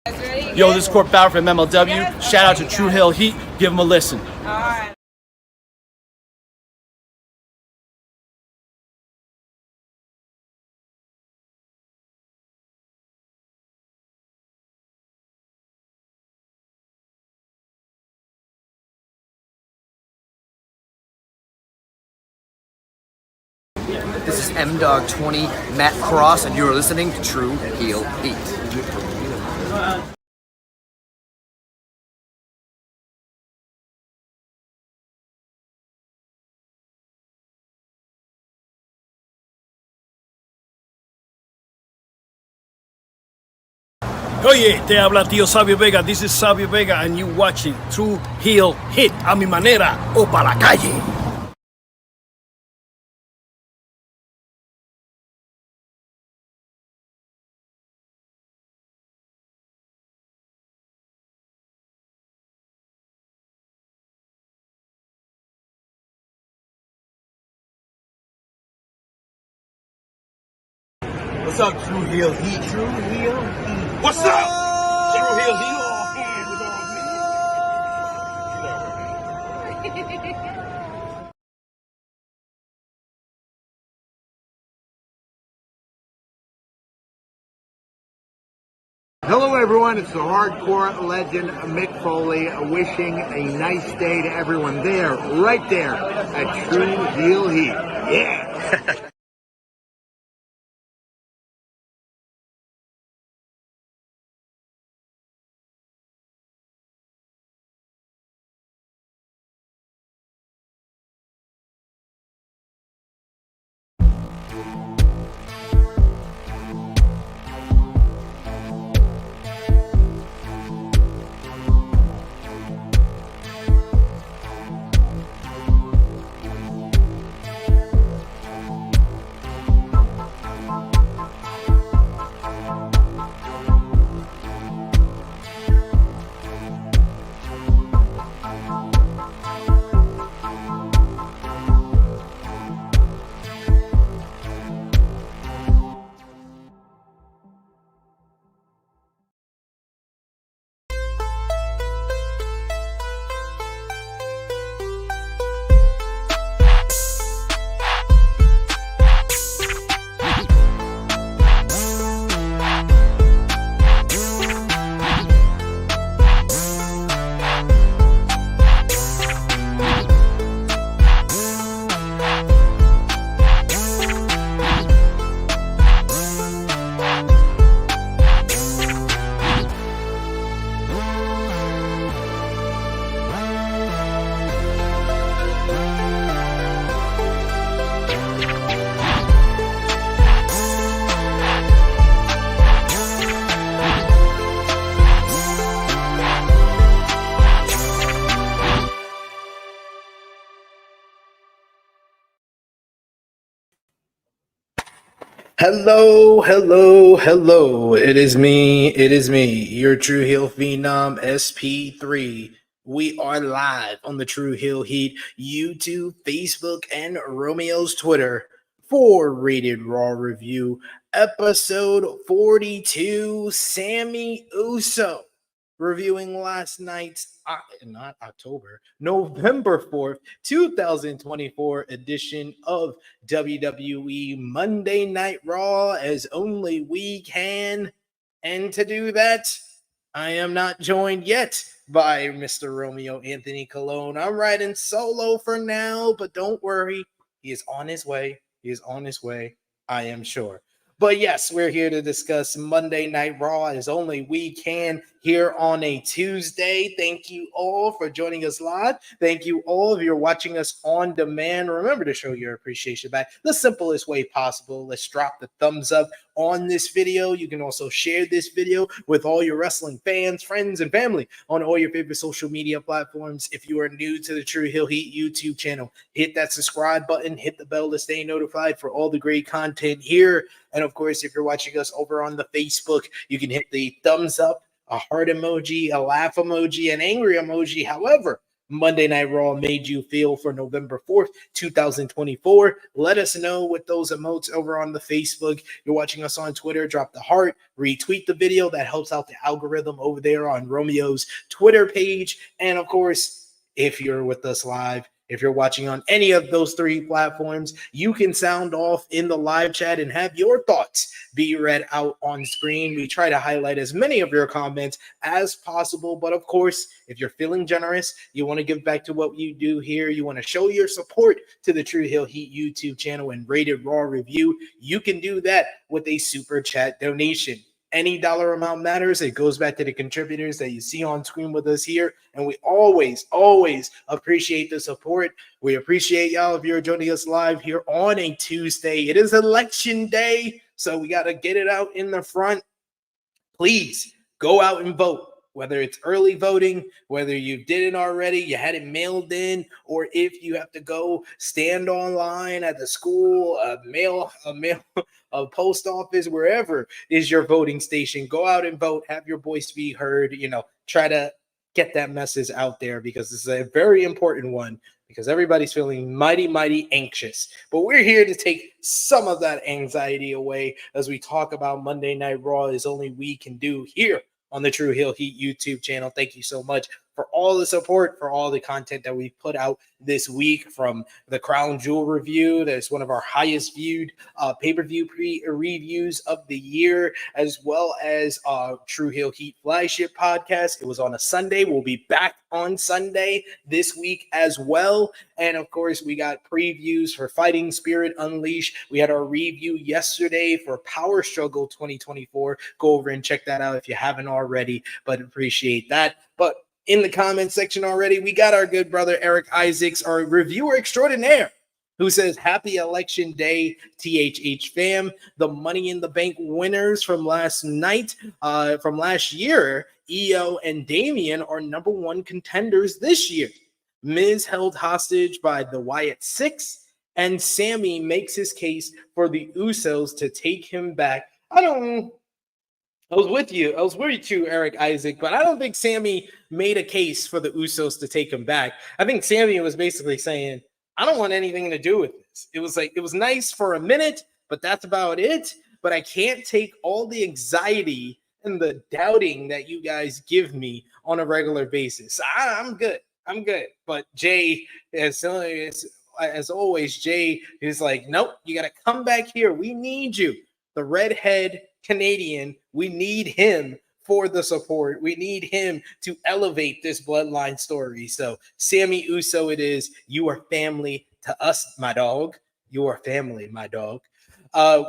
Yo, this is Court Bauer from MLW. Shout out to True Hill Heat. Give them a listen. All right. This is M-Dog20, Matt Cross, and you're listening to True Heel Heat. Oye, te habla tío Sabio Vega. This is Sabio Vega, and you watching True Heel Hit a mi manera o pa' la calle. What's up, True Heel Heat? True Heel Heat. What's up? True Heel Heat. All hands is on me. Hello, everyone. It's the hardcore legend Mick Foley wishing a nice day to everyone there, right there at True Heel Heat. Yeah. Hello, hello, hello. It is me, your True Heel Phenom SP3. We are live on the True Heel Heat YouTube, Facebook, and Romeo's Twitter for Rated Raw Review, episode 42, Sami Uso, reviewing last night's, November 4th, 2024 edition of WWE Monday Night Raw as only we can. And to do that, I am not joined yet by Mr. Romeo Anthony Colon. I'm riding solo for now, but don't worry. He is on his way. I am sure. But yes, we're here to discuss Monday Night Raw as only we can here on a Tuesday. Thank you all for joining us live. Thank you all if you're watching us on demand. Remember to show your appreciation back the simplest way possible. Let's drop the thumbs up on this video. You can also share this video with all your wrestling fans, friends, and family on all your favorite social media platforms. If you are new to the True Heel Heat YouTube channel, hit that subscribe button, hit the bell to stay notified for all the great content here. And of course, if you're watching us over on the Facebook, you can hit the thumbs up, a heart emoji, a laugh emoji, an angry emoji, however Monday Night Raw made you feel for November 4th, 2024. Let us know with those emotes over on the Facebook. You're watching us on Twitter, drop the heart, retweet the video. That helps out the algorithm over there on Romeo's Twitter page. And of course, if you're with us live, if you're watching on any of those three platforms, you can sound off in the live chat and have your thoughts be read out on screen. We try to highlight as many of your comments as possible. But of course, if you're feeling generous, you want to give back to what you do here, you want to show your support to the True Heel Heat YouTube channel and Rated Raw Review, you can do that with a super chat donation. Any dollar amount matters. It goes back to the contributors that you see on screen with us here. And we always appreciate the support. We appreciate y'all if you're joining us live here on a Tuesday. It is election day, so we got to get it out in the front. Please go out and vote. Whether it's early voting, whether you did it already, you had it mailed in, or if you have to go stand online at the school, a post office, wherever is your voting station, go out and vote, have your voice be heard, try to get that message out there because this is a very important one because everybody's feeling mighty anxious. But we're here to take some of that anxiety away as we talk about Monday Night Raw as only we can do here on the True Heel Heat YouTube channel. Thank you so much for all the support, for all the content that we've put out this week, from the Crown Jewel review. That's one of our highest viewed pay-per-view reviews of the year, as well as True Heel Heat flagship podcast. It was on a Sunday. We'll be back on Sunday this week as well. And of course, we got previews for Fighting Spirit Unleashed. We had our review yesterday for Power Struggle 2024. Go over and check that out if you haven't already, but appreciate that. But in the comment section already, we got our good brother Eric Isaacs, our reviewer extraordinaire, who says, happy election day, THH fam. The Money in the Bank winners from last night, from last year, IYO and Damian are number one contenders this year. Miz held hostage by the Wyatt 6, and Sami makes his case for the Usos to take him back. I was with you, Eric Isaac, but I don't think Sami made a case for the Usos to take him back. I think Sami was basically saying, I don't want anything to do with this. It was nice for a minute, but that's about it. But I can't take all the anxiety and the doubting that you guys give me on a regular basis. I'm good. But Jay, as always, Jay is like, nope, you got to come back here. We need you. The redhead Canadian, we need him for the support. We need him to elevate this bloodline story. So Sami Uso it is. You are family to us, my dog. You are family, my dog.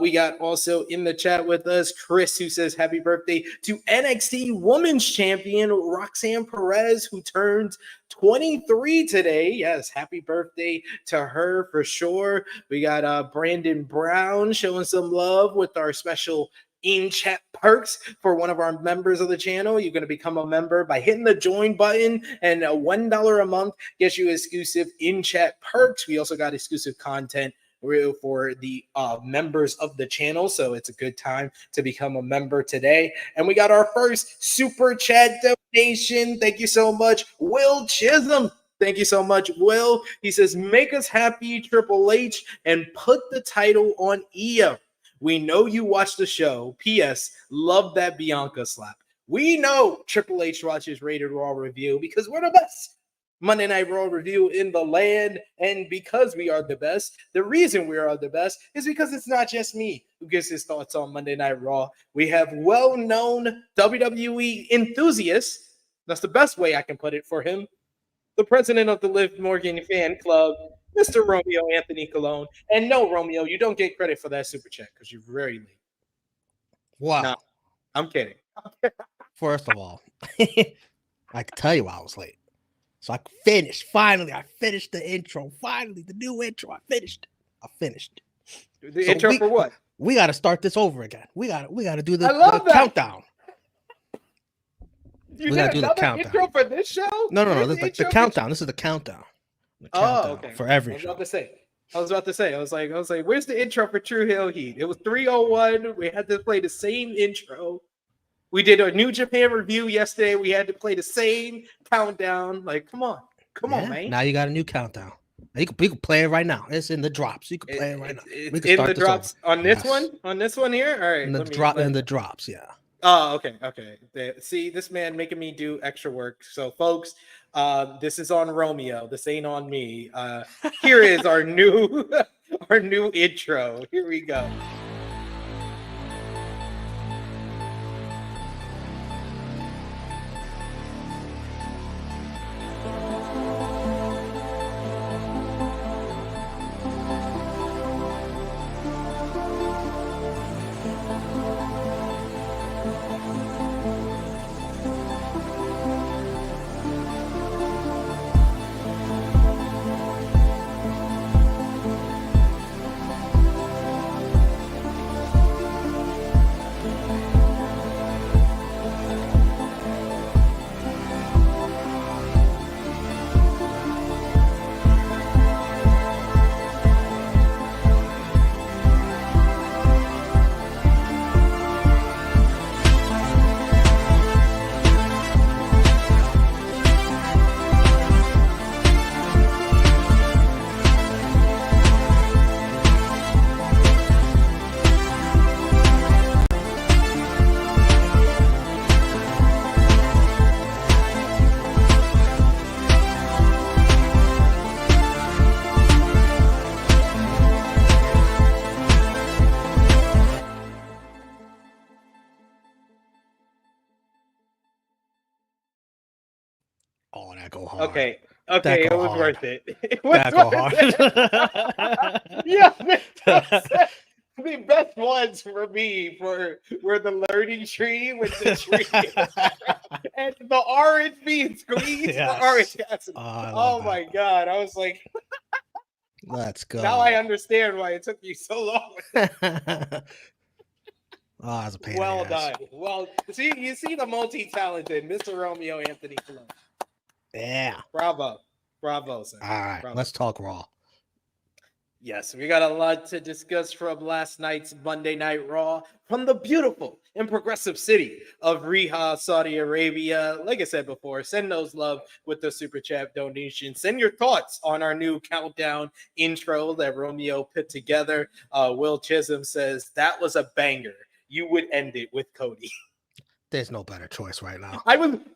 We got also in the chat with us Chris, who says happy birthday to NXT Women's Champion Roxanne Perez, who turns 23 today. Yes, happy birthday to her for sure. We got Brandon Brown showing some love with our special in-chat perks for one of our members of the channel. You're going to become a member by hitting the join button, and $1 a month gets you exclusive in-chat perks. We also got exclusive content for the members of the channel, so it's a good time to become a member today. And we got our first super chat donation. Thank you so much, Will Chisholm. Thank you so much, Will. He says, make us happy, Triple H, and put the title on IYO. We know you watch the show. P.S. Love that Bianca slap. We know Triple H watches Rated Raw Review because we're the best Monday Night Raw review in the land. And because we are the best, the reason we are the best is because it's not just me who gives his thoughts on Monday Night Raw. We have well-known WWE enthusiasts. That's the best way I can put it for him. The president of the Liv Morgan fan club, Mr. Romeo Anthony Colon. And no, Romeo, you don't get credit for that super chat because you're very late. Wow. No, I'm kidding. First of all, I can tell you why I was late. So I finished. Finally, I finished the intro. Finally, the new intro. I finished it. The intro for what? We got to start this over again. We got to do the countdown. You did another intro for this show? No. This is the countdown. This is the countdown. Okay. For every show. I was about to say, where's the intro for True Heel Heat? It was 3:01. We had to play the same intro. We did a New Japan review yesterday. We had to play the same countdown. Like, come on. Come on, man. Now you got a new countdown. You can play it right now. It's in the drops. You can play it right now. It's in the drops on this one. On this one here. All right. In the drops. Yeah. Oh, okay. See, this man making me do extra work. So, folks, this is on Romeo. This ain't on me. Here is our new intro. Here we go. Oh, that go hard. Okay, it was hard. worth it. It was That go worth hard. it. Yeah, the best ones for me were the learning tree with the tree and the orange being squeezed. Yes. The orange acid. Oh My god! I was like, let's go. now I understand why it took you so long. Oh, that's a pain. Well in the ass. done. Well, you see the multi-talented Mr. Romeo Anthony Colon. Yeah. Bravo, sir. All right, Bravo. let's talk Raw. Yes, we got a lot to discuss from last night's Monday Night Raw from the beautiful and progressive city of Riyadh, Saudi Arabia. Like I said before, send those love with the Super Chat donation. Send your thoughts on our new countdown intro that Romeo put together. Will Chisholm says, that was a banger. You would end it with Cody. There's no better choice right now.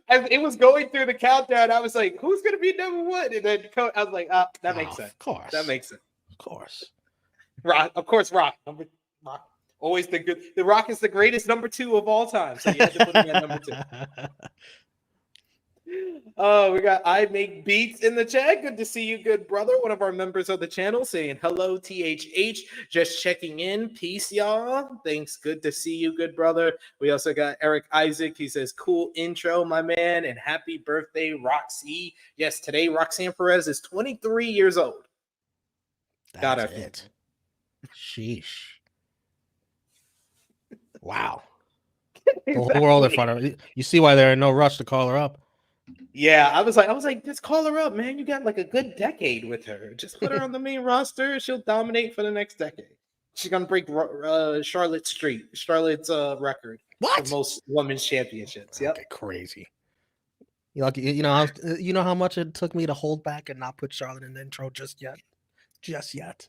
As it was going through the countdown, I was like, who's going to be number one? And then I was like, that makes sense. Of course. That makes sense. Of course. Rock, of course, Rock. Rock. Always the good. The Rock is the greatest number 2 of all time. So you have to put him at number 2. Oh, we got I Make Beats in the chat. Good to see you, good brother. One of our members of the channel saying hello, THH. Just checking in. Peace, y'all. Thanks. Good to see you, good brother. We also got Eric Isaac. He says, cool intro, my man, and happy birthday, Roxy. Yes, today Roxanne Perez is 23 years old. That's it. Sheesh. Wow. The whole world in front of her. You see why they're in no rush to call her up. Yeah, I was like, just call her up, man. You got like a good decade with her. Just put her on the main roster. She'll dominate for the next decade. She's gonna break Charlotte's record. What? For most women's championships. Yep. Okay, crazy. You know how much it took me to hold back and not put Charlotte in the intro just yet.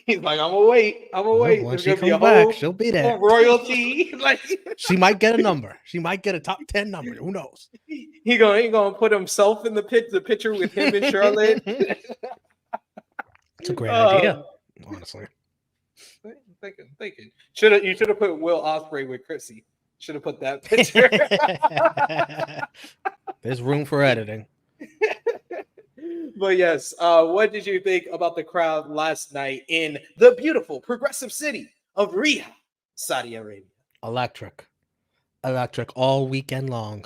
He's like, I'm gonna wait. When she comes back, she'll be there. Royalty. Like she might get a number. She might get a top 10 number. Who knows? He gonna put himself in the picture with him and Charlotte. It's a great idea, honestly. Thinking. You should have put Will Ospreay with Chrissy. Should have put that picture. There's room for editing. But yes, what did you think about the crowd last night in the beautiful progressive city of Riyadh, Saudi Arabia? Electric all weekend long.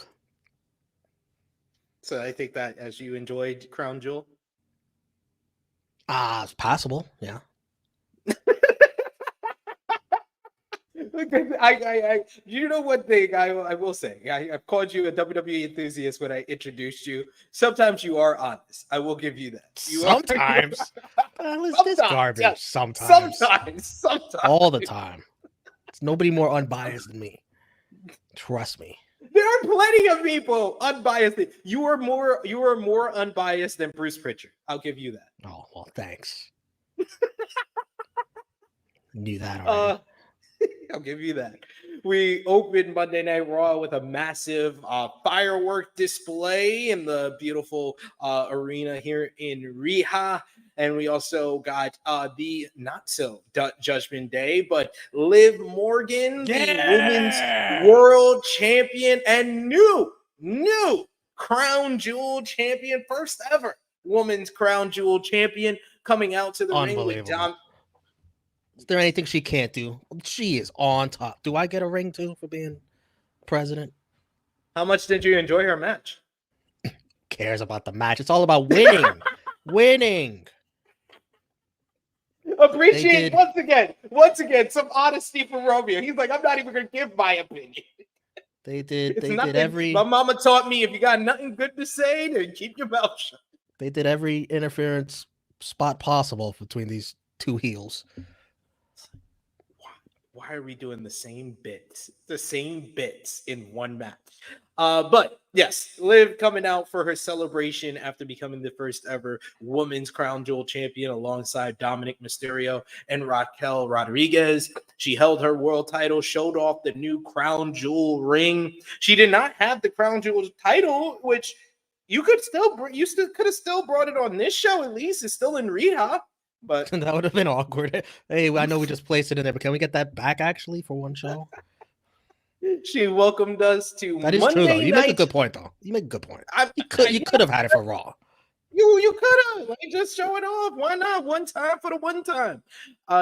So I think that as you enjoyed Crown Jewel. It's possible, yeah. You know one thing I will say. I've called you a WWE enthusiast when I introduced you. Sometimes you are honest. I will give you that. Sometimes. This garbage. Yeah. Sometimes. Sometimes. All the time. It's nobody more unbiased than me. Trust me. There are plenty of people unbiased. You are more unbiased than Bruce Pritchard. I'll give you that. Oh, well, thanks. Knew that already. I'll give you that. We opened Monday Night Raw with a massive firework display in the beautiful arena here in Riha. And we also got the not so Judgment Day, but Liv Morgan, the women's world champion and new crown jewel champion, first ever women's crown jewel champion, coming out to the ring with Dom. Is there anything she can't do? She is on top. Do I get a ring too for being president? How much did you enjoy her match? Cares about the match. It's all about winning. Winning. Appreciate once again some honesty from Romeo. He's like, I'm not even gonna give my opinion. They did every. My mama taught me if you got nothing good to say, then keep your mouth shut. They did every interference spot possible between these two heels. Why are we doing the same bits in one match? But yes, Liv coming out for her celebration after becoming the first ever women's crown jewel champion alongside Dominik Mysterio and Raquel Rodriguez. She held her world title, showed off the new crown jewel ring. She did not have the crown jewel title, which you could have still brought it on this show. At least it's still in Riha. But that would have been awkward. Hey, I know we just placed it in there, but can we get that back actually for one show? She welcomed us to that is Monday true, though. You night. make a good point, though. You make a good point. You could have had it for Raw. You could have. Let me just show it off. Why not? One time for the one time.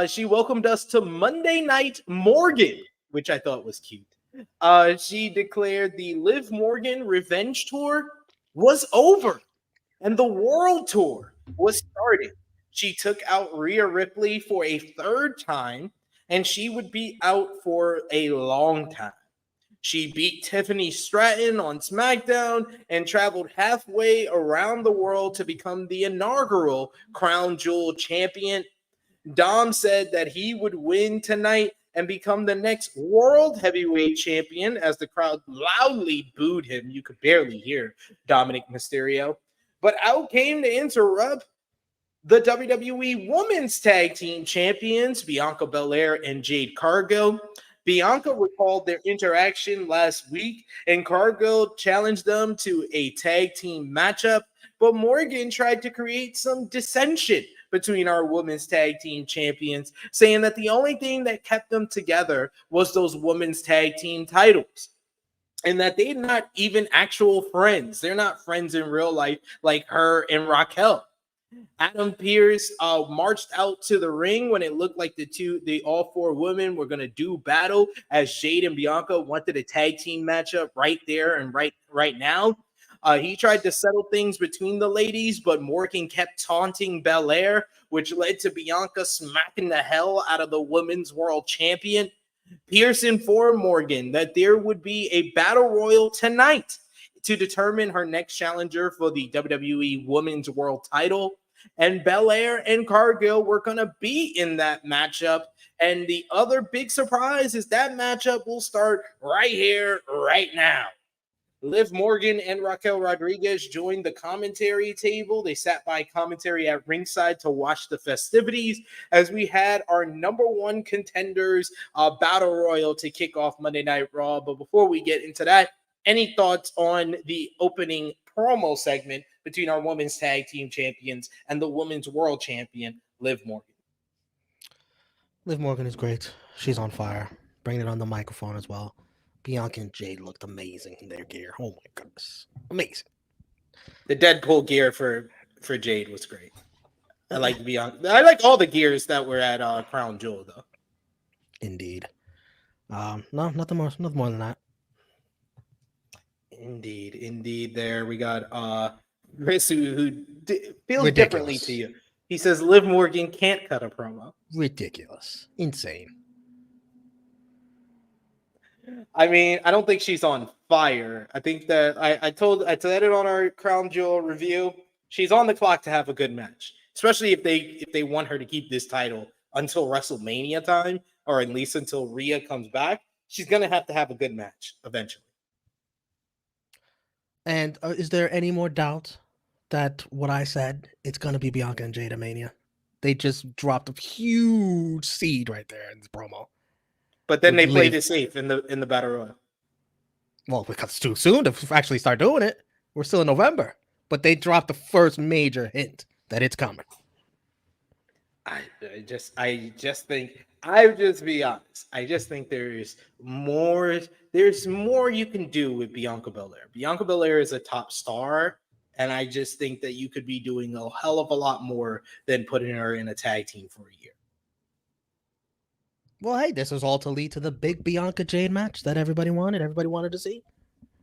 She welcomed us to Monday Night Morgan, which I thought was cute. She declared the Liv Morgan Revenge Tour was over and the World Tour was starting. She took out Rhea Ripley for a third time, and she would be out for a long time. She beat Tiffany Stratton on SmackDown and traveled halfway around the world to become the inaugural Crown Jewel champion. Dom said that he would win tonight and become the next world heavyweight champion as the crowd loudly booed him. You could barely hear Dominik Mysterio. But out came to interrupt the WWE Women's Tag Team Champions, Bianca Belair and Jade Cargill. Bianca recalled their interaction last week, and Cargill challenged them to a tag team matchup, but Morgan tried to create some dissension between our Women's Tag Team Champions, saying that the only thing that kept them together was those Women's Tag Team titles, and that they're not even actual friends. They're not friends in real life like her and Raquel. Adam Pearce marched out to the ring when it looked like all four women were going to do battle, as Jade and Bianca wanted a tag team matchup right there and right now. He tried to settle things between the ladies, but Morgan kept taunting Belair, which led to Bianca smacking the hell out of the women's world champion. Pearce informed Morgan that there would be a battle royal tonight to determine her next challenger for the WWE Women's World title. And Belair and Cargill were going to be in that matchup. And the other big surprise is that matchup will start right here, right now. Liv Morgan and Raquel Rodriguez joined the commentary table. They sat by commentary at ringside to watch the festivities as we had our number one contenders battle royal to kick off Monday Night Raw. But before we get into that, any thoughts on the opening promo segment between our women's tag team champions and the women's world champion, Liv Morgan? Liv Morgan is great. She's on fire. Bringing it on the microphone as well. Bianca and Jade looked amazing in their gear. Oh my goodness. Amazing. The Deadpool gear for Jade was great. I like Bianca. I like all the gears that were at Crown Jewel though. Indeed. No, nothing more than that. Indeed. There we got Chris who feels Ridiculous. differently to you. He says Liv Morgan can't cut a promo. Ridiculous. Insane. I mean, I don't think she's on fire. I think that I said it on our Crown Jewel review. She's on the clock to have a good match, especially if they want her to keep this title until WrestleMania time, or at least until Rhea comes back. She's gonna have to have a good match eventually. And is there any more doubt that what I said, it's going to be Bianca and Jada Mania? They just dropped a huge seed right there in the promo. But then they played it safe in the Battle Royal. Well, because it's too soon to actually start doing it. We're still in November. But they dropped the first major hint that it's coming. I just think, I'll just be honest. I just think there's more you can do with Bianca Belair. Bianca Belair is a top star, and I just think that you could be doing a hell of a lot more than putting her in a tag team for a year. Well, hey, this was all to lead to the big Bianca Jade match that everybody wanted to see.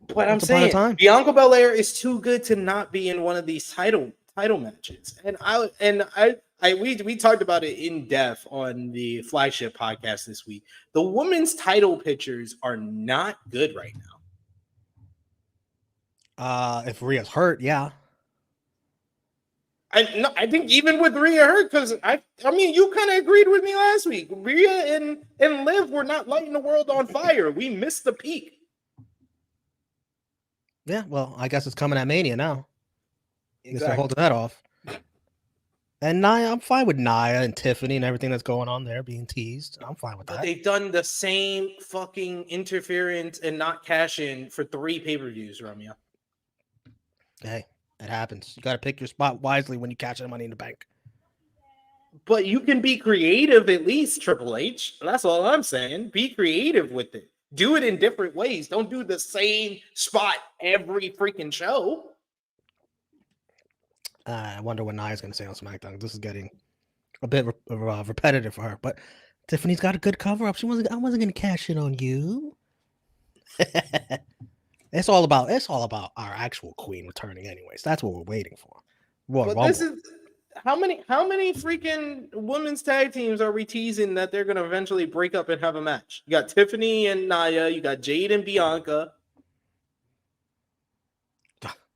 But I'm saying Bianca Belair is too good to not be in one of these title matches. We talked about it in depth on the flagship podcast this week. The women's title pictures are not good right now. If Rhea's hurt, yeah. I think even with Rhea hurt, because I mean, you kind of agreed with me last week. Rhea and Liv were not lighting the world on fire. We missed the peak. Yeah, well, I guess it's coming at Mania now. Exactly. They're holding that off. And Nia, I'm fine with Nia and Tiffany and everything that's going on there being teased. I'm fine with that. But they've done the same fucking interference and not cash in for 3 pay-per-views, Romeo. Hey, it happens. You got to pick your spot wisely when you catch Money in the Bank. But you can be creative at least, Triple H. That's all I'm saying. Be creative with it. Do it in different ways. Don't do the same spot every freaking show. I wonder what Nia's going to say on SmackDown. This is getting a bit repetitive for her. But Tiffany's got a good cover-up. I wasn't going to cash in on you. It's all about our actual queen returning anyways. That's what we're waiting for. This is how many freaking women's tag teams are we teasing that they're going to eventually break up and have a match? You got Tiffany and Nia. You got Jade and Bianca.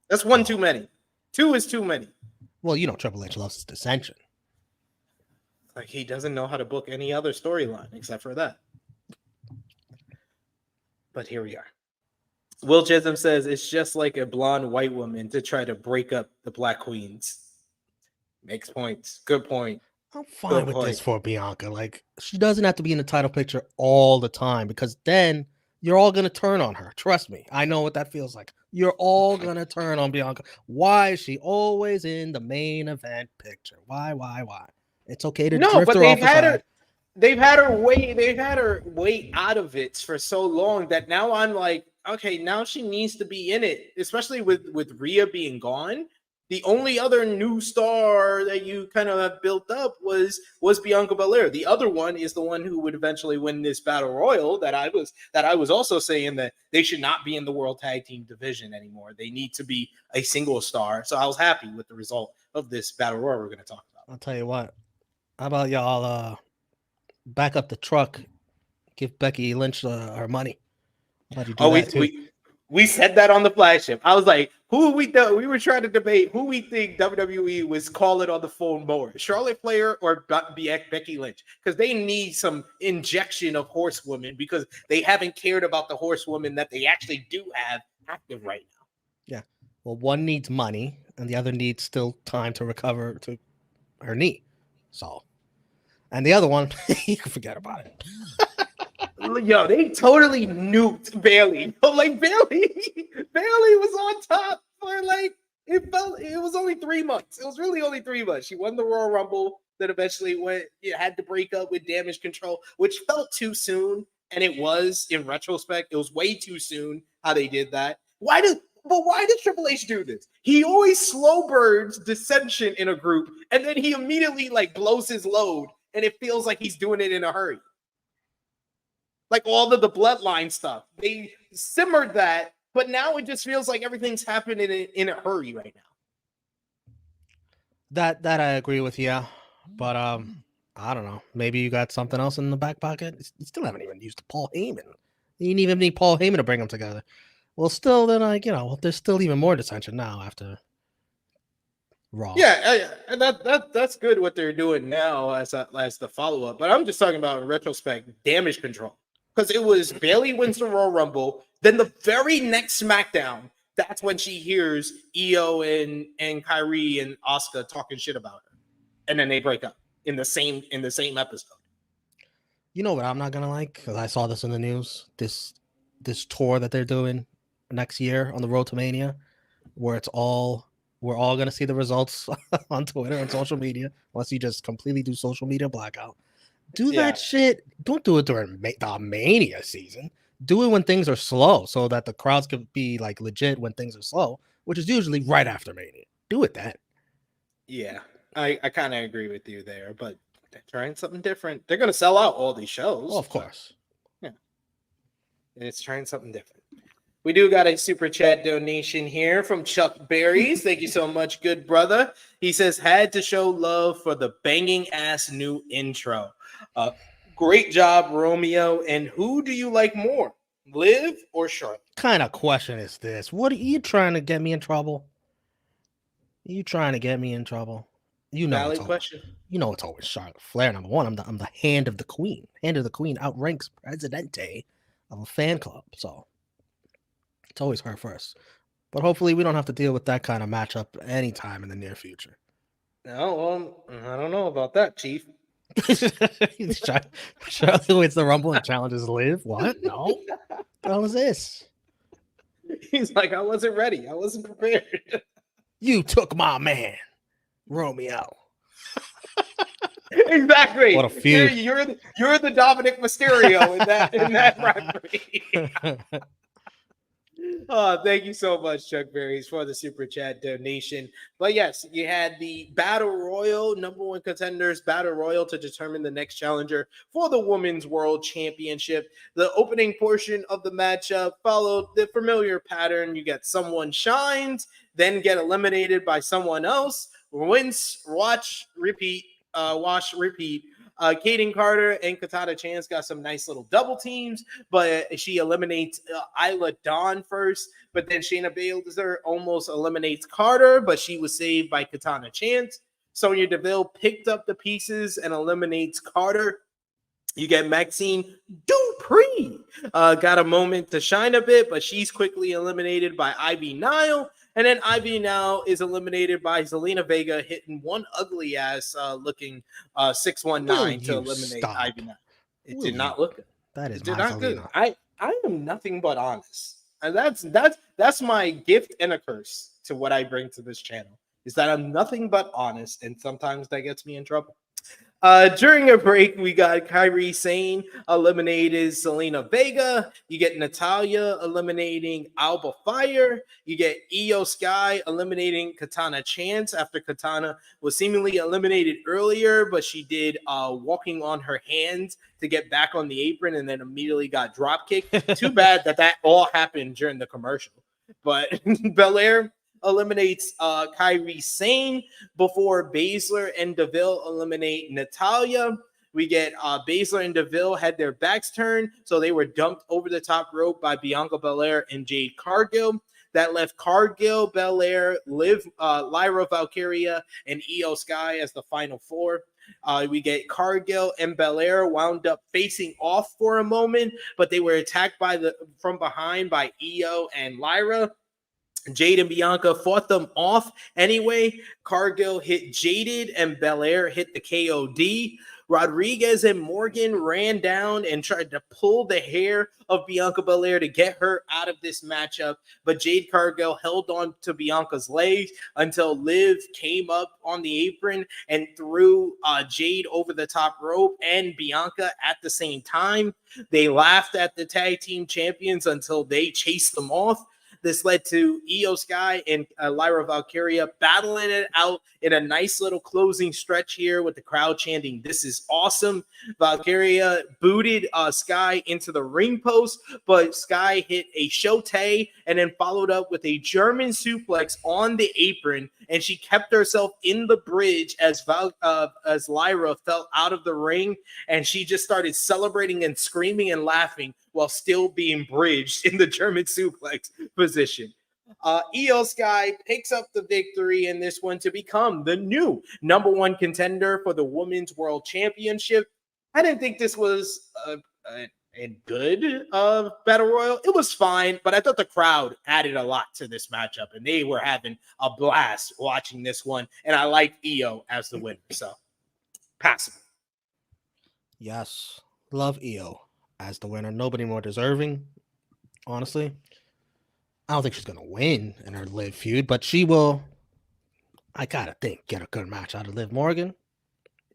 That's one too many. 2 is too many. Well, you know Triple H loves his dissension. Like, he doesn't know how to book any other storyline except for that. But here we are. Will Chisholm says it's just like a blonde white woman to try to break up the Black Queens. Makes points. Good point. I'm fine with this for Bianca. Like, she doesn't have to be in the title picture all the time because then you're all going to turn on her. Trust me. I know what that feels like. You're all going to turn on Bianca. Why is she always in the main event picture? Why? It's okay to drift her off the side. They've had her way out of it for so long that now I'm like, okay, now she needs to be in it, especially with Rhea being gone. The only other new star that you kind of have built up was Bianca Belair. The other one is the one who would eventually win this battle royal. That I was also saying that they should not be in the World Tag Team division anymore. They need to be a single star. So I was happy with the result of this battle royal we're going to talk about. I'll tell you what. How about y'all back up the truck, give Becky Lynch her money? We said that on the flagship. I was like, we were trying to debate who we think WWE was calling on the phone more, Charlotte Flair or Becky Lynch, because they need some injection of horsewomen because they haven't cared about the horsewomen that they actually do have active right now. Yeah. Well, one needs money and the other needs still time to recover to her knee. So, and the other one, you can forget about it. Yo, they totally nuked Bayley. Like Bayley was on top for like it was only 3 months. It was really only 3 months. She won the Royal Rumble, then eventually had to break up with Damage Control, which felt too soon. And it was, in retrospect, it was way too soon how they did that. Why does Triple H do this? He always slow burns dissension in a group, and then he immediately like blows his load, and it feels like he's doing it in a hurry. Like all of the Bloodline stuff, they simmered that, but now it just feels like everything's happening in a hurry right now. That I agree with, yeah. But I don't know. Maybe you got something else in the back pocket. You still haven't even used Paul Heyman. You didn't even need Paul Heyman to bring them together. Well, still, then there's still even more dissension now after Raw. Yeah, and that's good what they're doing now as the follow up. But I'm just talking about in retrospect, Damage Control. Because it was Bayley wins the Royal Rumble. Then the very next SmackDown, that's when she hears Io and Kyrie and Asuka talking shit about her, and then they break up in the same episode. You know what I'm not gonna like? Because I saw this in the news. This tour that they're doing next year on the Road to Mania, where we're all gonna see the results on Twitter and social media, unless you just completely do social media blackout. Do that shit. Don't do it during the Mania season. Do it when things are slow, so that the crowds can be like legit when things are slow, which is usually right after Mania. Do it then. Yeah, I kind of agree with you there, but they're trying something different. They're gonna sell out all these shows. Well, of course. Yeah, and it's trying something different. We do got a super chat donation here from Chuck Berries. Thank you so much, good brother. He says, had to show love for the banging ass new intro. Great job, Romeo. And who do you like more, Liv or Charlotte? Kind of question is this? What are you trying to get me in trouble? You trying to get me in trouble? You know, Valid question. You know, it's always Charlotte Flair. Number one, I'm the hand of the queen. Hand of the queen outranks Presidente of a fan club. So it's always her first. But hopefully we don't have to deal with that kind of matchup anytime in the near future. No, well, I don't know about that, Chief. Charlotte wins the Rumble and challenges Liv. What? No. What the hell is this? He's like, I wasn't ready. I wasn't prepared. You took my man, Romeo. Exactly. What a feud. You're the Dominik Mysterio in that rivalry. Thank you so much, Chuck Berries, for the super chat donation. But yes, you had the Battle Royal, number one contenders Battle Royal to determine the next challenger for the Women's World Championship. The opening portion of the matchup followed the familiar pattern. You get someone shines, then get eliminated by someone else. Rinse, watch, repeat. Kaden Carter and Katana Chance got some nice little double teams, but she eliminates Isla Dawn first, but then Shayna Baszler almost eliminates Carter, but she was saved by Katana Chance. Sonya Deville picked up the pieces and eliminates Carter. You get Maxine Dupree. Got a moment to shine a bit, but she's quickly eliminated by Ivy Nile. And then Ivy now is eliminated by Zelina Vega, hitting one ugly ass looking 619 to eliminate Ivy Nile. It did not look good. That is not good. I am nothing but honest. And that's my gift and a curse to what I bring to this channel, is that I'm nothing but honest, and sometimes that gets me in trouble. During a break, we got Kairi Sane eliminated Zelina Vega. You get Natalya eliminating Alba Fire. You get Io Sky eliminating Katana Chance after Katana was seemingly eliminated earlier, but she did walking on her hands to get back on the apron and then immediately got drop kicked. Too bad that all happened during the commercial. But Belair eliminates Kairi Sane before Baszler and Deville eliminate Natalya. We get Baszler and Deville had their backs turned, so they were dumped over the top rope by Bianca Belair and Jade Cargill. That left Cargill, Belair, Lyra Valkyria, and Io Sky as the final four. We get Cargill and Belair wound up facing off for a moment, but they were attacked from behind by Io and Lyra. Jade and Bianca fought them off anyway. Cargill hit Jaded and Belair hit the KOD. Rodriguez and Morgan ran down and tried to pull the hair of Bianca Belair to get her out of this matchup, but Jade Cargill held on to Bianca's legs until Liv came up on the apron and threw Jade over the top rope and Bianca at the same time. They laughed at the tag team champions until they chased them off. This led to Io Sky and Lyra Valkyria battling it out in a nice little closing stretch here with the crowd chanting, "This is awesome." Valkyria booted Sky into the ring post, but Sky hit a shote and then followed up with a German suplex on the apron, and she kept herself in the bridge as Lyra fell out of the ring, and she just started celebrating and screaming and laughing while still being bridged in the German suplex position. Io Sky picks up the victory in this one to become the new number one contender for the Women's World Championship. I didn't think this was and good battle royal. It was fine, but I thought the crowd added a lot to this matchup, and they were having a blast watching this one. And I liked IYO as the winner, so passable. Yes, love IYO as the winner. Nobody more deserving, honestly. I don't think she's gonna win in her Liv feud, but she will. I gotta think get a good match out of Liv Morgan.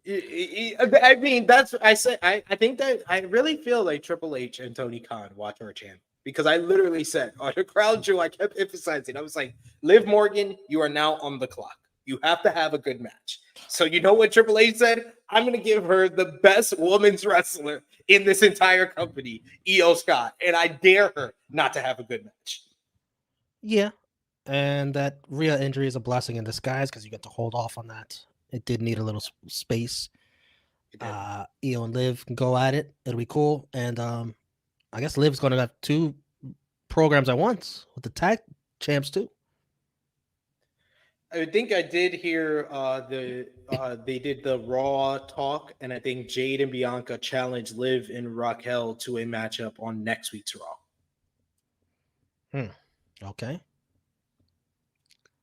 I mean, that's I said. I think that I really feel like Triple H and Tony Khan watch our channel, because I literally said on the crowd show, I kept emphasizing. I was like, Liv Morgan, you are now on the clock. You have to have a good match. So you know what Triple H said? I'm going to give her the best women's wrestler in this entire company, IYO Scott, and I dare her not to have a good match. Yeah, and that Rhea injury is a blessing in disguise because you get to hold off on that. It did need a little space. IYO and Liv can go at it. It'll be cool. And I guess Liv's going to have 2 programs at once with the tag champs too. I think I did hear they did the Raw talk, and I think Jade and Bianca challenged Liv and Raquel to a matchup on next week's Raw. Okay.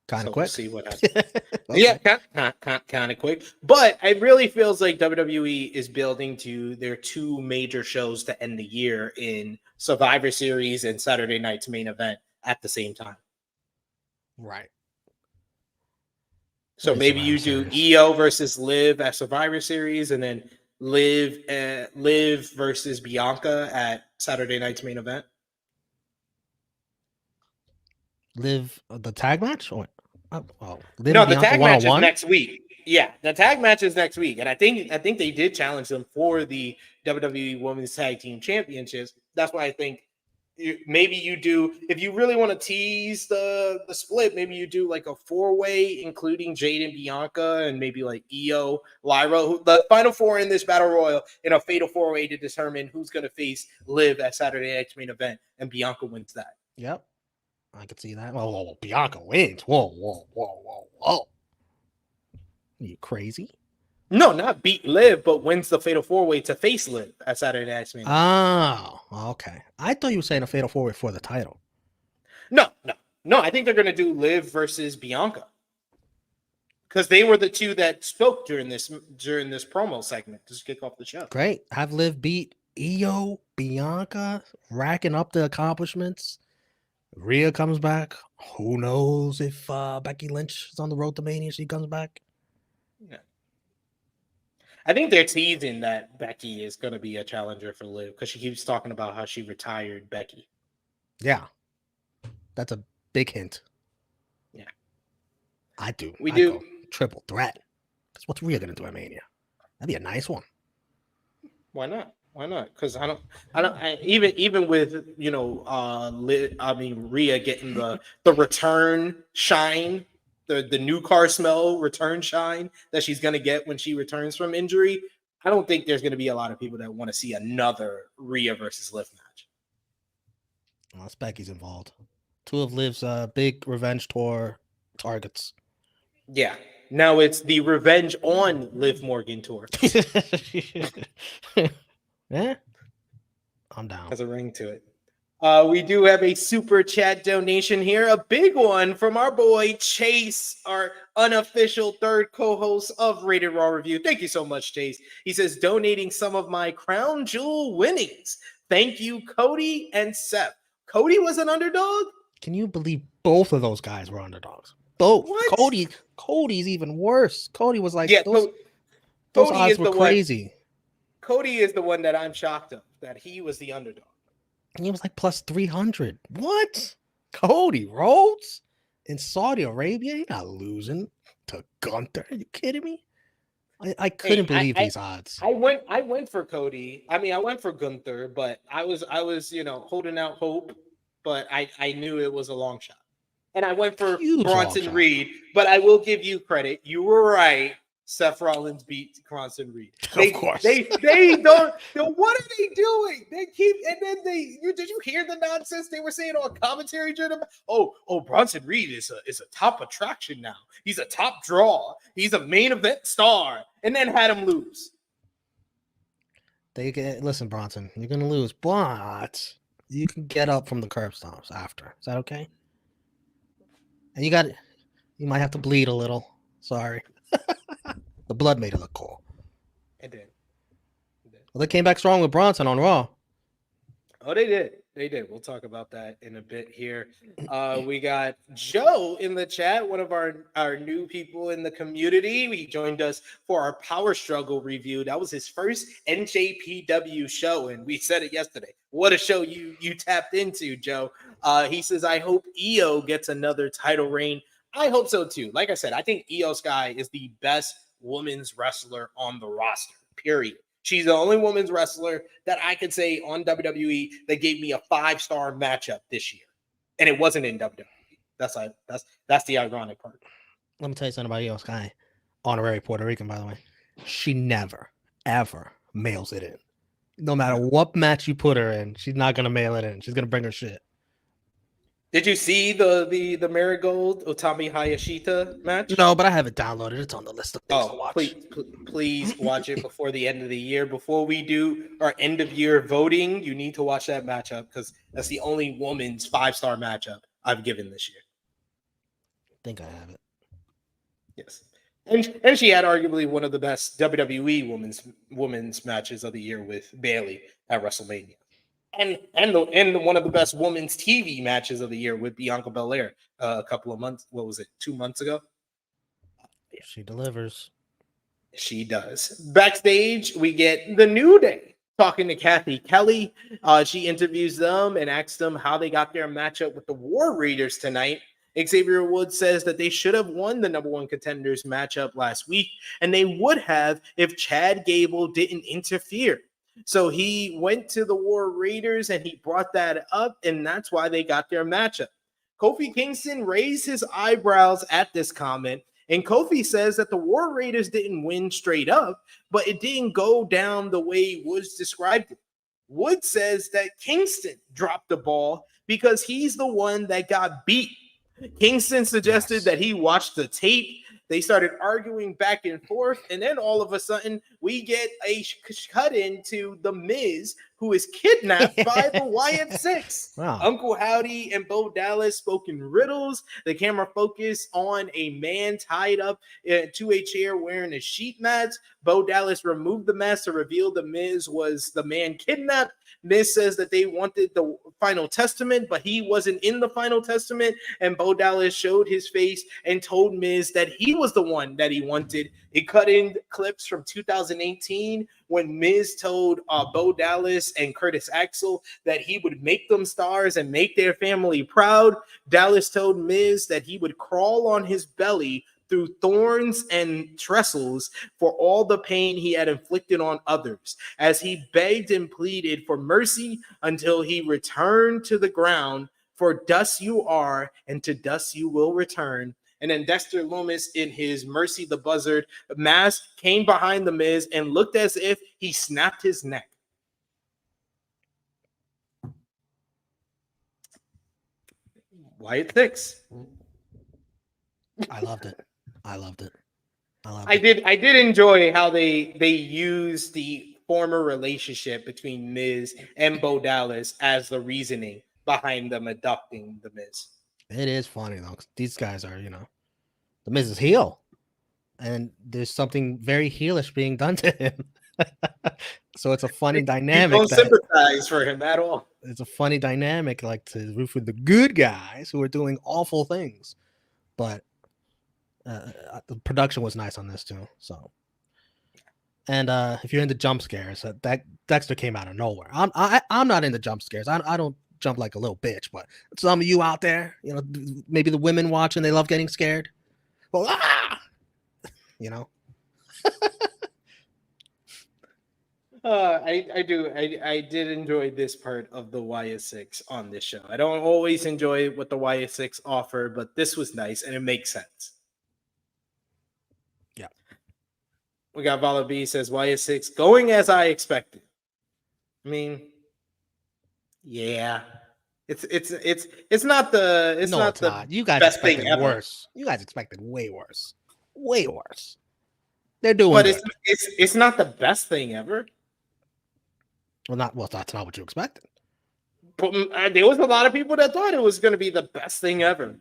Kind of So quick. we'll see what happens. Yeah, kind of quick. But it really feels like WWE is building to their 2 major shows to end the year in Survivor Series and Saturday Night's Main Event at the same time. Right. So maybe you do IYO versus Liv at Survivor Series, and then Liv versus Bianca at Saturday Night's Main Event. Liv the tag match or Liv no, the tag match is next week. Yeah, the tag match is next week, and I think they did challenge them for the WWE Women's Tag Team Championships. That's why I think maybe you do, if you really want to tease the split, maybe you do like a 4-way, including Jade and Bianca, and maybe like IYO, Lyra, the final 4 in this battle royal, in a fatal 4-way to determine who's going to face Liv at Saturday Night's Main Event, and Bianca wins that. Yep. I could see that. Whoa, Bianca wins. Whoa. You crazy? No, not beat Liv, but wins the fatal 4-way to face Liv at Saturday Night's Main Event. Oh, okay. I thought you were saying a fatal 4-way for the title. No. I think they're going to do Liv versus Bianca, because they were the 2 that spoke during this promo segment to kick off the show. Great. Have Liv beat IYO, Bianca, racking up the accomplishments. Rhea comes back. Who knows if Becky Lynch is on the road to Mania? She comes back. Yeah. I think they're teasing that Becky is going to be a challenger for Liv, because she keeps talking about how she retired Becky. Yeah. That's a big hint. Yeah. I do. We do. Go triple threat. Because what's Rhea going to do at Mania? That'd be a nice one. Why not? Because even with Rhea getting the return shine, the new car smell return shine that she's gonna get when she returns from injury. I don't think there's gonna be a lot of people that want to see another Rhea versus Liv match. Unless Becky's involved. 2 of Liv's big revenge tour targets. Yeah. Now it's the Revenge on Liv Morgan tour. Yeah, I'm down. Has a ring to it. We do have a super chat donation here, a big one from our boy Chase, our unofficial 3rd co-host of Rated Raw Review. Thank you so much, Chase. He says, donating some of my crown jewel winnings. Thank you, Cody and Seth. Cody was an underdog? Can you believe both of those guys were underdogs? Both. What? Cody's even worse. Cody was like, those odds were crazy. Cody is the one that I'm shocked of, that he was the underdog. He was like plus 300. What? Cody Rhodes in Saudi Arabia? You're not losing to Gunther. Are you kidding me? I couldn't believe these odds. I went for Cody. I mean, I went for Gunther, but I was holding out hope, but I knew it was a long shot. And I went for Bronson Reed, but I will give you credit. You were right. Seth Rollins beat Bronson Reed. Of course. They don't. What are they doing? They keep, and then did you hear the nonsense they were saying on commentary during the, Bronson Reed is a top attraction now. He's a top draw. He's a main event star, and then had him lose. Listen, Bronson, you're gonna lose, but you can get up from the curb stomps after. Is that okay? And you might have to bleed a little. Sorry. The blood made it look cool. It did. Well, they came back strong with Bronson on Raw. Oh, they did. They did. We'll talk about that in a bit here. We got Joe in the chat, one of our new people in the community. He joined us for our Power Struggle review. That was his first NJPW show, and we said it yesterday. What a show you tapped into, Joe. He says, I hope IYO gets another title reign. I hope so, too. Like I said, I think IYO Sky is the best women's wrestler on the roster, period. She's the only women's wrestler that I could say on WWE that gave me a 5-star matchup this year, and it wasn't in WWE. That's the ironic part. Let me tell you something about IYO Sky. Honorary Puerto Rican, by the way. She never, ever mails it in. No matter what match you put her in, she's not gonna mail it in. She's gonna bring her shit. Did you see the Marigold Utami Hayashita match? No, but I have it downloaded. It's on the list of things to watch. Please watch it before the end of the year. Before we do our end of year voting, you need to watch that matchup because that's the only woman's 5-star matchup I've given this year. I think I have it. Yes. And she had arguably one of the best WWE women's matches of the year with Bayley at WrestleMania. And one of the best women's TV matches of the year with Bianca Belair a couple of months. What was it? 2 months ago? She delivers. She does. Backstage, we get the New Day talking to Kathy Kelly. She interviews them and asks them how they got their matchup with the War Raiders tonight. Xavier Woods says that they should have won the number 1 contenders matchup last week, and they would have if Chad Gable didn't interfere. So he went to the War Raiders and he brought that up, and that's why they got their matchup. Kofi Kingston raised his eyebrows at this comment, and Kofi says that the War Raiders didn't win straight up, but it didn't go down the way Woods described it. Woods says that Kingston dropped the ball because he's the one that got beat. Kingston suggested that he watched the tape. They started arguing back and forth, and then all of a sudden, we get a cut into The Miz, who is kidnapped by the Wyatt Six. Wow. Uncle Howdy and Bo Dallas spoke in riddles. The camera focused on a man tied up to a chair wearing a sheet mask. Bo Dallas removed the mask to reveal The Miz was the man kidnapped. Miz says that they wanted the final testament, but he wasn't in the final testament. And Bo Dallas showed his face and told Miz that he was the one that he wanted. It cut in clips from 2018 when Miz told Bo Dallas and Curtis Axel that he would make them stars and make their family proud. Dallas told Miz that he would crawl on his belly through thorns and trestles for all the pain he had inflicted on others, as he begged and pleaded for mercy until he returned to the ground. For dust you are, and to dust you will return. And then Dexter Lumis, in his Mercy the Buzzard mask, came behind The Miz and looked as if he snapped his neck. Wyatt Six. I loved it. I did enjoy how they used the former relationship between Miz and Bo Dallas as the reasoning behind them adopting The Miz. It is funny though, 'cause these guys are, The Miz is heel, and there's something very heelish being done to him. So it's a funny dynamic. You don't sympathize for him at all. It's a funny dynamic, like to root for the good guys who are doing awful things, but the production was nice on this too. So, and if you're into jump scares, that Dexter came out of nowhere. I'm not into jump scares. I don't jump like a little bitch, but some of you out there, maybe the women watching, they love getting scared. Well, I do. I did enjoy this part of the YS6 on this show. I don't always enjoy what the YS6 offer, but this was nice and it makes sense. Yeah. We got Vala B says YS6 going as I expected. I mean, yeah. It's not the you guys best thing expected ever. worse. You guys expected way worse. Way worse. They're doing But good. it's not the best thing ever. Well, that's not what you expected. But there was a lot of people that thought it was going to be the best thing ever.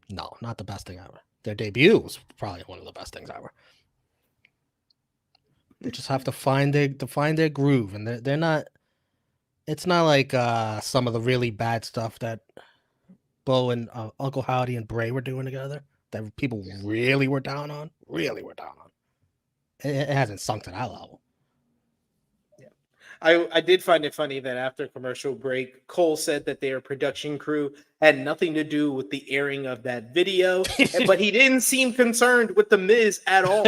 No, not the best thing ever. Their debut was probably one of the best things ever. They just have to find their groove, and they're not. It's not like some of the really bad stuff that Bo and Uncle Howdy and Bray were doing together that people really were down on. Really were down on. It hasn't sunk to that level. I did find it funny that after commercial break, Cole said that their production crew had nothing to do with the airing of that video, but he didn't seem concerned with The Miz at all.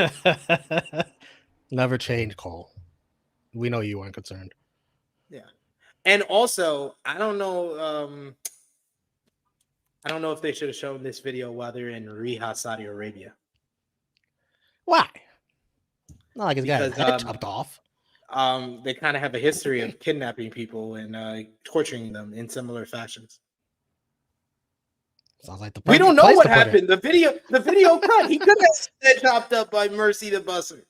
Never change, Cole. We know you weren't concerned. Yeah. And also, I don't know if they should have shown this video while they're in Riyadh, Saudi Arabia. Why? Not like his Because, head chopped off. They kind of have a history of kidnapping people and torturing them in similar fashions. Sounds like we don't know what happened. The video cut. He could have been chopped up by Mercy the Busser.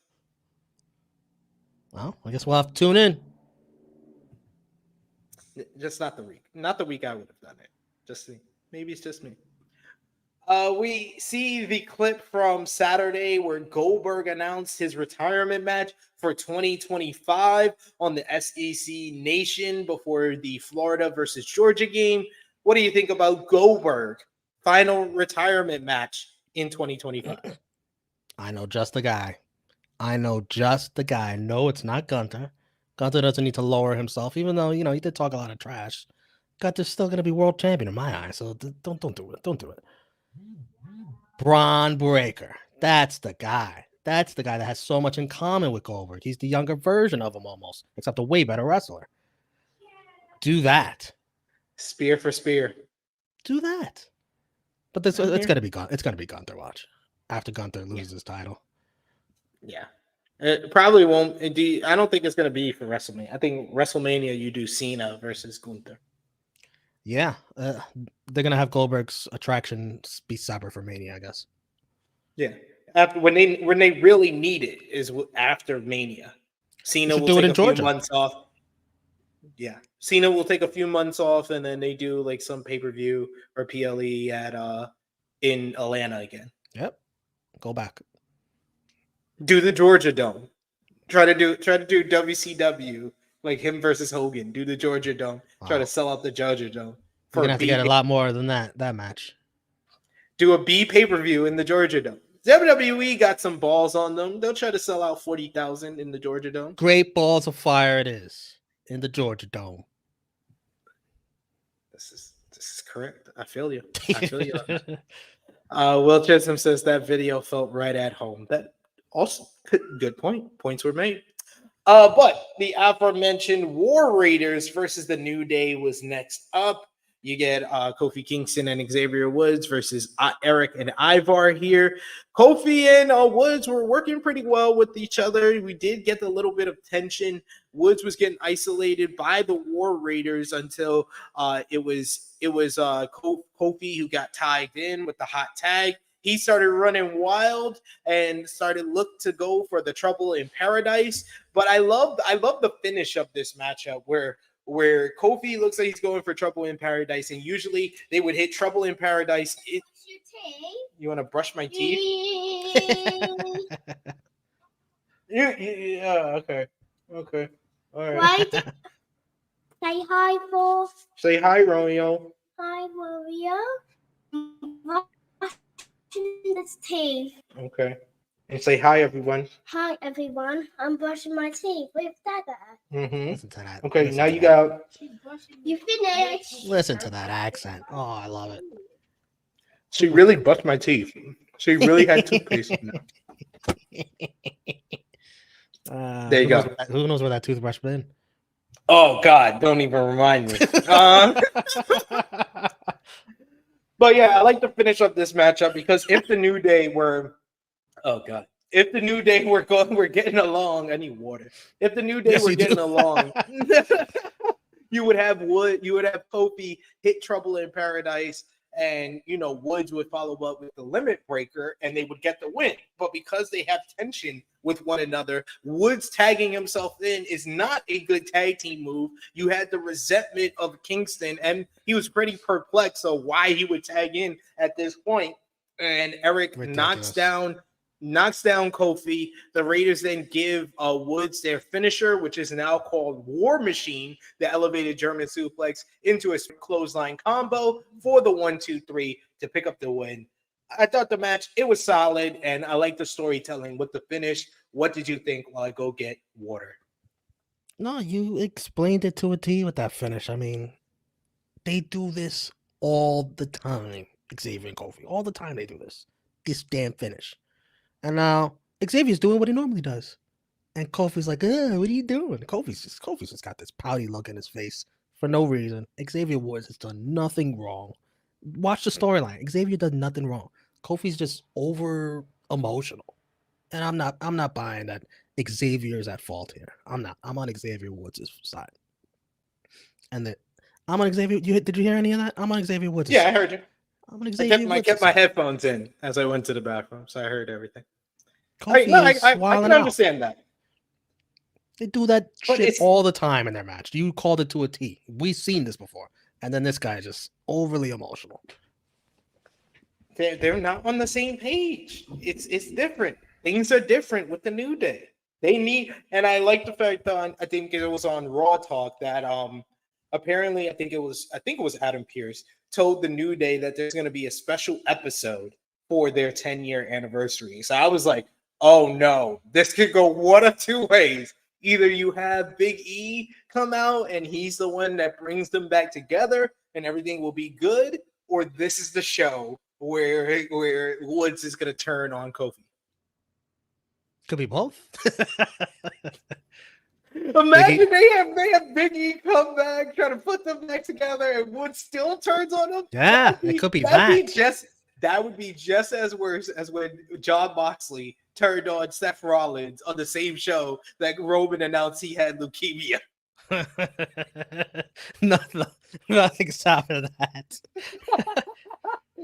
Well, I guess we'll have to tune in. Just not the week. Not the week I would have done it. Just maybe it's just me. We see the clip from Saturday where Goldberg announced his retirement match for 2025 on the SEC Nation before the Florida versus Georgia game. What do you think about Goldberg? Final retirement match in 2025. I know just the guy. No, it's not Gunther. Gunther doesn't need to lower himself, even though, he did talk a lot of trash. Gunther's still going to be world champion in my eyes, so don't do it. Don't do it. Braun Breaker. That's the guy. That's the guy that has so much in common with Goldberg. He's the younger version of him almost, except a way better wrestler. Do that. Spear for spear. Do that. But it's gonna be Gunther. Watch after Gunther loses his title. Yeah, it probably won't. Indeed, I don't think it's gonna be for WrestleMania. I think WrestleMania you do Cena versus Gunther. Yeah, they're gonna have Goldberg's attraction be separate for Mania, I guess. Yeah, after when they really need it is after Mania. Cena will take a few months off. Yeah, Cena will take a few months off, and then they do like some pay-per-view or PLE at in Atlanta again. Yep, go back. Do the Georgia Dome. Try to do WCW like him versus Hogan. Do the Georgia Dome. Wow. Try to sell out the Georgia Dome. You're gonna have to get a lot more than that match. Do a B pay-per-view in the Georgia Dome. WWE got some balls on them. They'll try to sell out 40,000 in the Georgia Dome. Great balls of fire it is in the Georgia Dome. This is correct. I feel you. Will Chisholm says that video felt right at home. That also good point. Points were made. But the aforementioned War Raiders versus the New Day was next up. You get Kofi Kingston and Xavier Woods versus Eric and Ivar here. Kofi and Woods were working pretty well with each other. We did get a little bit of tension. Woods was getting isolated by the War Raiders until it was Kofi who got tagged in with the hot tag. He started running wild and started look to go for the Trouble in Paradise. But I love the finish of this matchup where Kofi looks like he's going for Trouble in Paradise, and usually they would hit Trouble in Paradise. You want to brush my teeth? Yeah, okay. All right. Say hi, for. Say hi, Romeo. Hi, Romeo. This teeth. Okay. And say hi, everyone. Hi, everyone. I'm brushing my teeth with Dada. Mm-hmm. Listen to that. Okay, Listen now to you that. got. You finished. Listen to that accent. Oh, I love it. She really brushed my teeth. She really had toothpaste now. There you go. Who knows where that toothbrush been? Oh God! Don't even remind me. But yeah, I like to finish up this matchup because if the New Day were, if the New Day we're getting along, I need water. If the New Day were getting along, you would have Kofi hit Trouble in Paradise, and Woods would follow up with the limit breaker and they would get the win. But because they have tension with one another, Woods tagging himself in is not a good tag team move. You had the resentment of Kingston, and he was pretty perplexed of why he would tag in at this point. And Eric knocks down Kofi. The Raiders then give Woods their finisher, which is now called War Machine, the elevated German suplex, into a clothesline combo for the 1-2-3 to pick up the win. I thought the match, it was solid, and I like the storytelling with the finish. What did you think while I go get water? No, you explained it to a T with that finish. I mean, they do this all the time, Xavier and Kofi. All the time they do this damn finish. And now Xavier's doing what he normally does. And Kofi's like, what are you doing? Kofi's just got this pouty look in his face for no reason. Xavier Woods has done nothing wrong. Watch the storyline. Xavier does nothing wrong. Kofi's just over emotional. And I'm not buying that Xavier's at fault here. I'm not. I'm on Xavier Woods' side. And I'm on Xavier. Did you hear any of that? I'm on Xavier Woods' side. I heard you. I'm on Xavier Woods' I kept my headphones in as I went to the bathroom, so I heard everything. I can understand that. They do that shit all the time in their match. You called it to a T. We've seen this before. And then this guy just overly emotional. They're not on the same page. It's different. Things are different with the New Day. They need, and I like the fact that I think it was on Raw Talk that apparently I think it was Adam Pearce told the New Day that there's going to be a special episode for their 10-year anniversary. So I was like, oh no, this could go one of two ways. Either you have Big E come out and he's the one that brings them back together and everything will be good, or this is the show where Woods is going to turn on Kofi. Could be both. Imagine they have Big E come back, try to put them back together, and Woods still turns on them. Yeah, it could be that. That would be just as worse as when Jon Moxley turned on Seth Rollins on the same show that Roman announced he had leukemia. Nothing stopping that.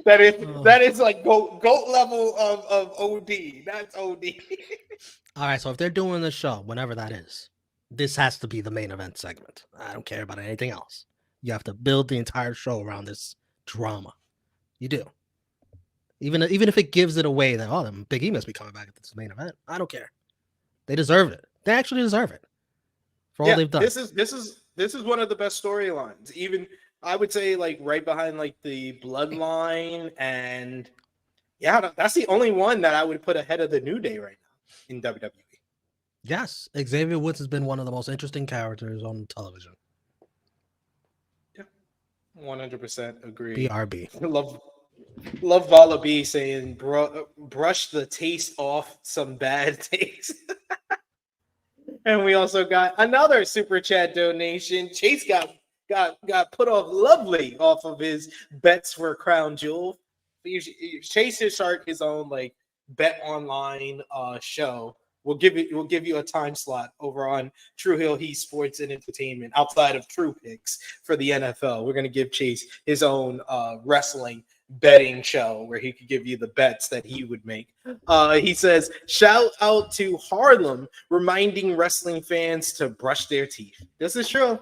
That is like goat level of OD. That's OD. All right, so if they're doing the show, whenever that is, this has to be the main event segment. I don't care about anything else. You have to build the entire show around this drama. You do. Even if it gives it away that then Big E must be coming back at this main event. I don't care. They deserve it. They actually deserve it for all they've done. This is one of the best storylines. Even I would say like right behind like the Bloodline, and that's the only one that I would put ahead of the New Day right now in WWE. Yes, Xavier Woods has been one of the most interesting characters on television. Yeah, 100% agree. BRB. Love Vala B saying, brush the taste off some bad taste. And we also got another super chat donation. Chase got put off lovely off of his bets for Crown Jewel. Chase should start his own like bet online show. We'll give you a time slot over on True Hill Heat Sports and Entertainment outside of True Picks for the NFL. We're gonna give Chase his own wrestling betting show where he could give you the bets that he would make. He says, shout out to Harlem, reminding wrestling fans to brush their teeth. This is true.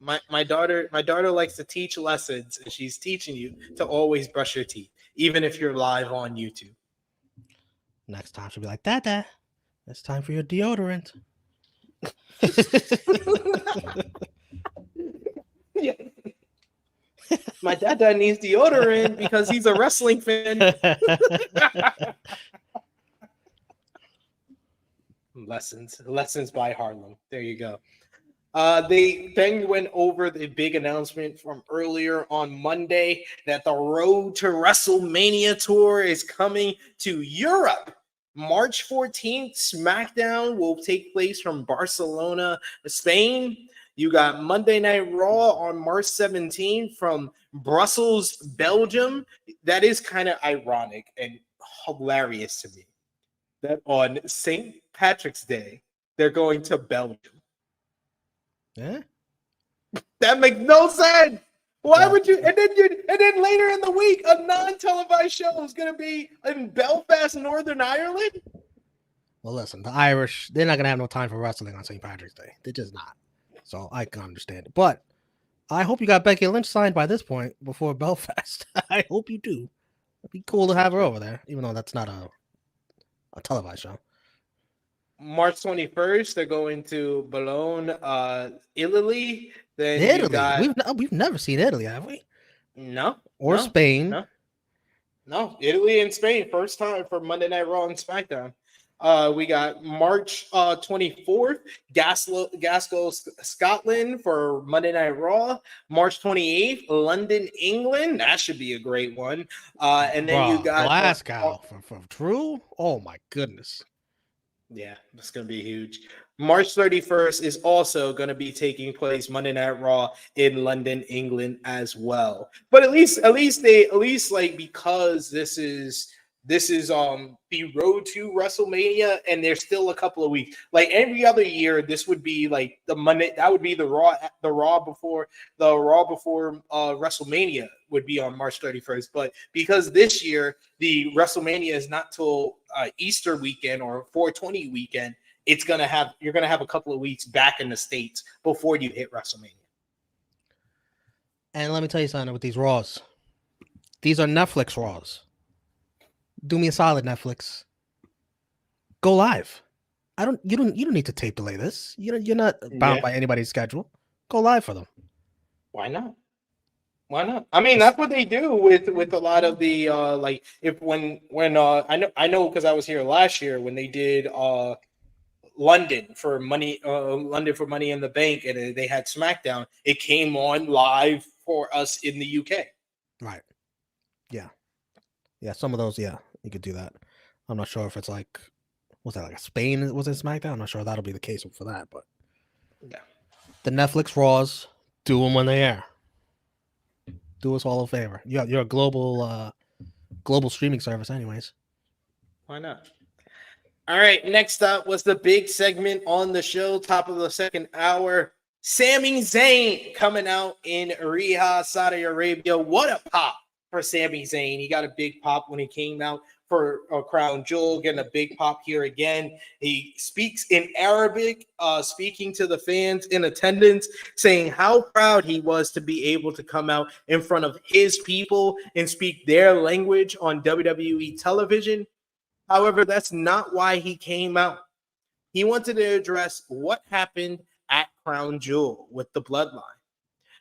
My daughter likes to teach lessons, and she's teaching you to always brush your teeth, even if you're live on YouTube. Next time she'll be like, Dada, it's time for your deodorant. Yeah. My dad needs deodorant because he's a wrestling fan. Lessons by Harlem. There you go. They then went over the big announcement from earlier on Monday that the Road to WrestleMania tour is coming to Europe. March 14th, SmackDown will take place from Barcelona, Spain. You got Monday Night Raw on March 17th from Brussels, Belgium. That is kind of ironic and hilarious to me that on St. Patrick's Day, they're going to Belgium. Yeah. That makes no sense. Why would you? And then later in the week, a non-televised show is going to be in Belfast, Northern Ireland. Well, listen, the Irish, they're not going to have no time for wrestling on St. Patrick's Day. They're just not. So I can understand it. But I hope you got Becky Lynch signed by this point before Belfast. I hope you do. It'd be cool to have her over there, even though that's not a televised show. March 21st, they're going to Bologna, Italy. Then Italy. We've never seen Italy, have we? No. Or Spain. No. Italy and Spain, first time for Monday Night Raw and SmackDown. We got March 24th, Glasgow, Scotland for Monday Night Raw. March 28th, London, England. That should be a great one. And then you got Glasgow for True. Oh my goodness. Yeah, it's going to be huge. March 31st is also going to be taking place Monday Night Raw in London, England as well. But at least like, because this is the road to WrestleMania, and there's still a couple of weeks. Like every other year, this would be like the Monday. That would be the Raw before WrestleMania would be on March 31st. But because this year the WrestleMania is not till Easter weekend or 420 weekend, you're gonna have a couple of weeks back in the States before you hit WrestleMania. And let me tell you something with these Raws. These are Netflix Raws. Do me a solid, Netflix. Go live. You don't need to tape delay this. You're not bound by anybody's schedule. Go live for them. Why not? I mean, that's what they do with a lot of the like when I know because I was here last year when they did London for Money in the Bank, and they had SmackDown. It came on live for us in the UK. Right. Yeah. Some of those, yeah, you could do that. I'm not sure if it's like, was that like a Spain? Was it SmackDown? I'm not sure that'll be the case for that, but yeah, the Netflix Raws, do them when they air. Do us all a favor. You're a global streaming service, anyways. Why not? All right, next up was the big segment on the show, top of the second hour. Sami Zayn coming out in Riyadh, Saudi Arabia. What a pop for Sami Zayn. He got a big pop when he came out for Crown Jewel, getting a big pop here again. He speaks in Arabic, speaking to the fans in attendance, saying how proud he was to be able to come out in front of his people and speak their language on WWE television. However, that's not why he came out. He wanted to address what happened at Crown Jewel with the Bloodline.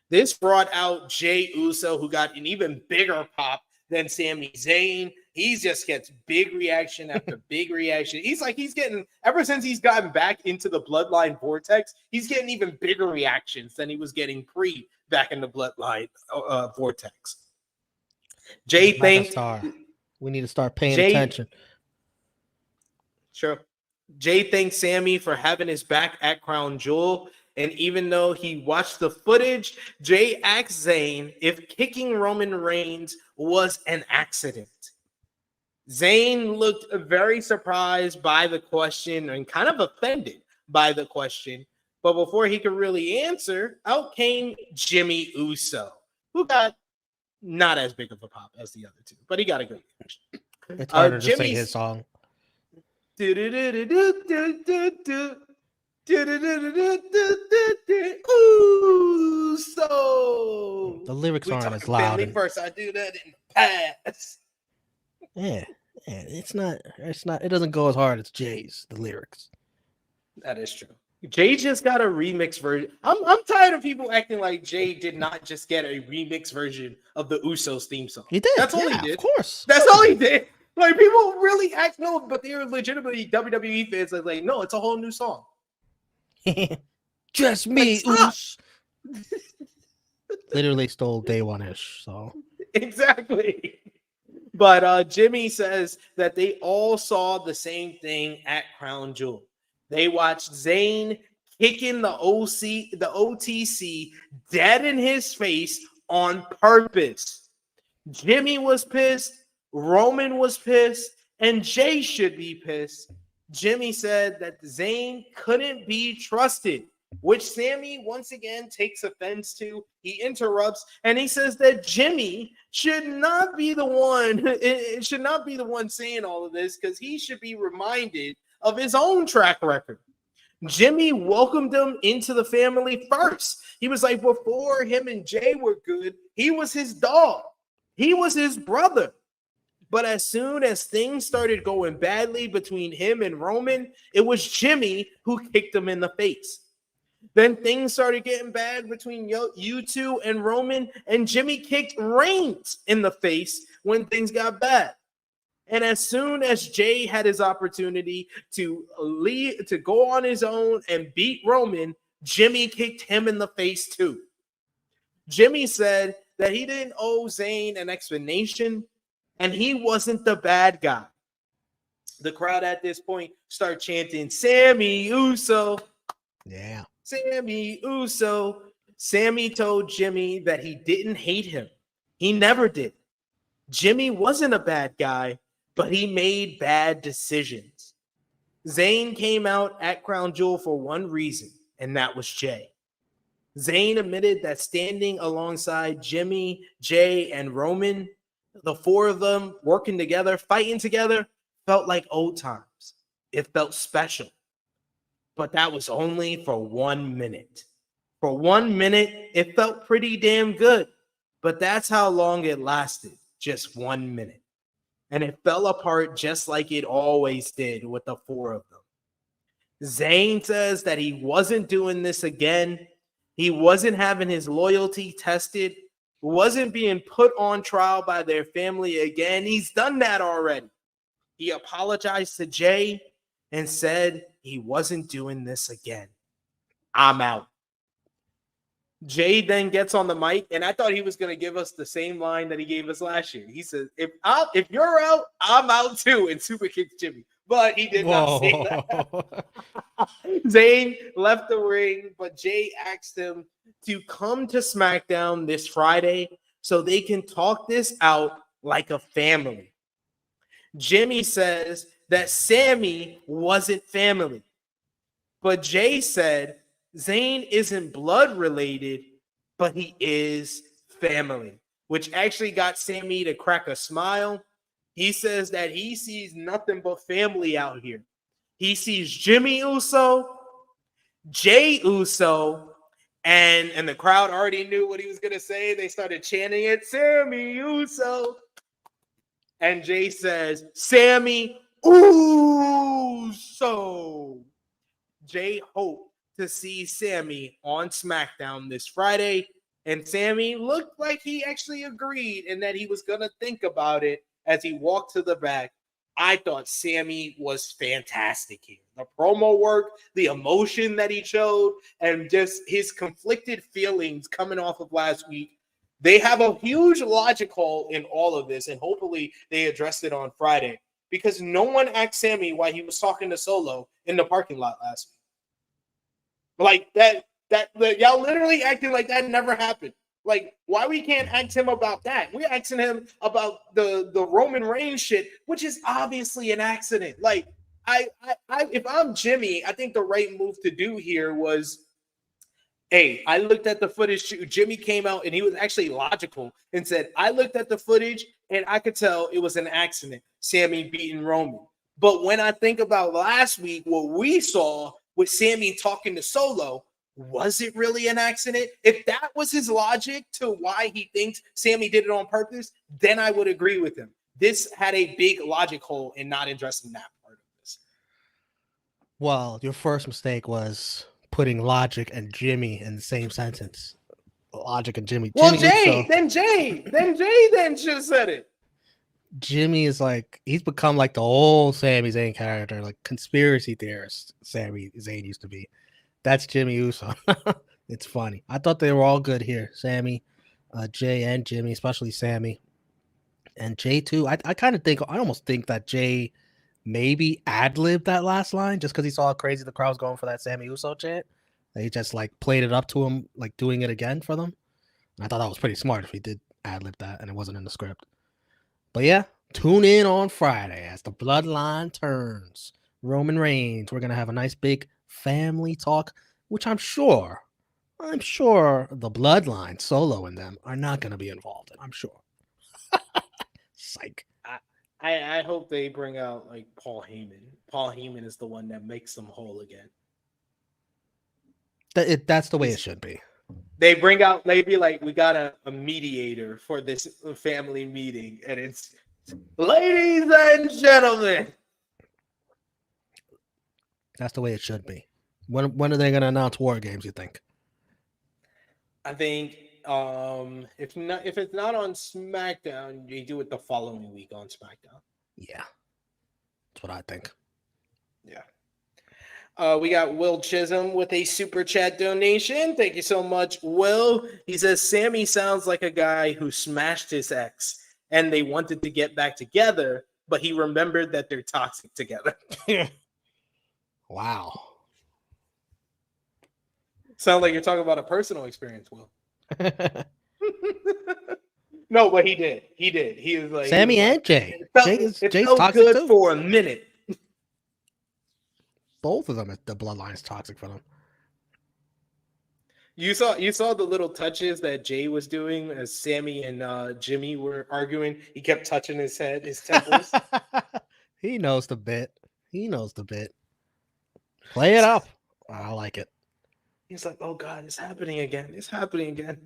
This brought out Jey Uso, who got an even bigger pop than Sami Zayn. He just gets big reaction after big reaction. He's getting, ever since he's gotten back into the Bloodline vortex, he's getting even bigger reactions than he was getting back in the Bloodline vortex. Jey thanked. We need to start paying attention. Sure. Jey thanked Sami for having his back at Crown Jewel. And even though he watched the footage, Jey asked Zayn if kicking Roman Reigns was an accident. Zayn looked very surprised by the question and kind of offended by the question. But before he could really answer, out came Jimmy Uso, who got not as big of a pop as the other two, but he got a good reaction. It's harder to sing his song. Ooh, so the lyrics aren't as loud. First, I do that in the past. Yeah, it's not. It doesn't go as hard as Jay's. The lyrics. That is true. Jay just got a remix version. I'm tired of people acting like Jay did not just get a remix version of the Usos theme song. He did. That's all he did. Of course. That's all he did. Like people really act but they're legitimately WWE fans. Like, no, it's a whole new song. Just me, Us. Literally stole day one-ish. So exactly. But Jimmy says that they all saw the same thing at Crown Jewel. They watched Zayn kicking the OTC dead in his face on purpose. Jimmy was pissed. Roman was pissed. And Jay should be pissed. Jimmy said that Zayn couldn't be trusted which Sami once again takes offense to. He interrupts and he says that Jimmy should not be the one. It should not be the one saying all of this because he should be reminded of his own track record. Jimmy welcomed him into the family first. He was like, before him and Jay were good, he was his dog. He was his brother. But as soon as things started going badly between him and Roman, it was Jimmy who kicked him in the face. Then things started getting bad between you two and Roman, and Jimmy kicked Reigns in the face when things got bad. And as soon as Jay had his opportunity to leave, to go on his own and beat Roman, Jimmy kicked him in the face too. Jimmy said that he didn't owe Zayn an explanation, and he wasn't the bad guy. The crowd at this point start chanting, Sami Uso. Yeah. Sami Uso. Sami told Jimmy that he didn't hate him. He never did. Jimmy wasn't a bad guy, but he made bad decisions. Zayn came out at Crown Jewel for one reason, and that was Jay. Zayn admitted that standing alongside Jimmy, Jay, and Roman, the four of them working together, fighting together, felt like old times. It felt special. But that was only for 1 minute. For 1 minute, it felt pretty damn good. But that's how long it lasted, just 1 minute. And it fell apart just like it always did with the four of them. Zayn says that he wasn't doing this again. He wasn't having his loyalty tested. Wasn't being put on trial by their family again. He's done that already. He apologized to Jay and said he wasn't doing this again. I'm out. Jay then gets on the mic, and I thought he was going to give us the same line that he gave us last year. He says, if you're out, I'm out too, and super kicks Jimmy. But he did not say that. Zayn left the ring, but Jay asked him to come to SmackDown this Friday so they can talk this out like a family. Jimmy says that Sami wasn't family, but Jay said Zayn isn't blood related, but he is family, which actually got Sami to crack a smile. He says that he sees nothing but family out here. He sees Jimmy Uso, Jay Uso, and the crowd already knew what he was going to say. They started chanting it, Sami Uso. And Jay says, Sami Uso. Jay hoped to see Sami on SmackDown this Friday, and Sami looked like he actually agreed and that he was going to think about it as he walked to the back. I thought Sami was fantastic here. The promo work, the emotion that he showed, and just his conflicted feelings coming off of last week. They have a huge logic hole in all of this, and hopefully they addressed it on Friday, because no one asked Sami why he was talking to Solo in the parking lot last week. Like that y'all literally acting like that never happened. Like, why we can't ask him about that? We're asking him about the Roman Reigns shit, which is obviously an accident. Like, if I'm Jimmy, I think the right move to do here was, hey, I looked at the footage. Jimmy came out and he was actually logical and said, I looked at the footage and I could tell it was an accident, Sami beating Roman. But when I think about last week, what we saw with Sami talking to Solo, was it really an accident? If that was his logic to why he thinks Sami did it on purpose, then I would agree with him. This had a big logic hole in not addressing that part of this. Well, your first mistake was putting Logic and Jimmy in the same sentence. Logic and Jimmy. Well, Jimmy Jay should have said it. Jimmy is like, he's become like the old Sami Zayn character, like conspiracy theorist Sami Zayn used to be. That's Jimmy Uso. It's funny. I thought they were all good here. Sami, Jay, and Jimmy, especially Sami. And Jay, too. I almost think that Jay maybe ad-libbed that last line just because he saw how crazy the crowd was going for that Sami Uso chant. He just, like, played it up to him, like, doing it again for them. And I thought that was pretty smart if he did ad-lib that and it wasn't in the script. But, yeah, tune in on Friday as the Bloodline turns. Roman Reigns. We're going to have a nice big family talk which I'm sure the Bloodline, Solo and them are not going to be involved in. I'm sure. Psych. I hope they bring out like Paul Heyman. Paul Heyman is the one that makes them whole again. That's the way it should be. They bring out, they be like, we got a mediator for this family meeting, and it's, ladies and gentlemen. That's the way it should be. When are they going to announce War Games, you think? I think if it's not on SmackDown, they do it the following week on SmackDown. Yeah. That's what I think. Yeah. We got Will Chisholm with a super chat donation. Thank you so much, Will. He says, Sami sounds like a guy who smashed his ex and they wanted to get back together, but he remembered that they're toxic together. Wow. Sounds like you're talking about a personal experience, Will. No, but he did. He was like Sami and Jay. Jay's felt toxic good too. for a minute. Both of them, the Bloodline is toxic for them. You saw the little touches that Jay was doing as Sami and Jimmy were arguing. He kept touching his head, his temples. He knows the bit. Play it up. I like it. He's like, oh God, it's happening again. It's happening again.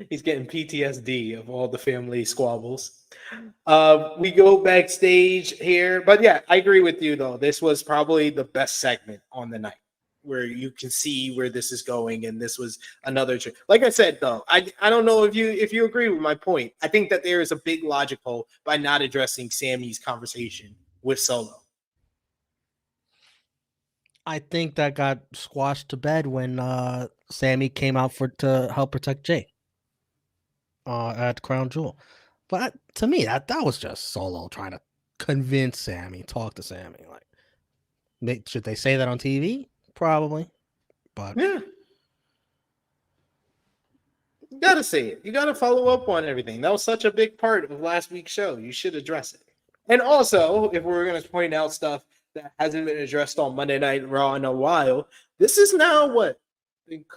He's getting PTSD of all the family squabbles. We go backstage here. But yeah, I agree with you, though. This was probably the best segment on the night where you can see where this is going. And this was another like I said, though, I don't know if you agree with my point. I think that there is a big logic hole by not addressing Sami's conversation with Solo. I think that got squashed to bed when Sami came out to help protect Jay at Crown Jewel. But to me, that was just Solo trying to convince Sami, talk to Sami. Like, should they say that on TV? Probably. But yeah, you gotta say it. You gotta follow up on everything. That was such a big part of last week's show. You should address it. And also, if we're gonna point out stuff that hasn't been addressed on Monday Night Raw in a while, this is now what? I think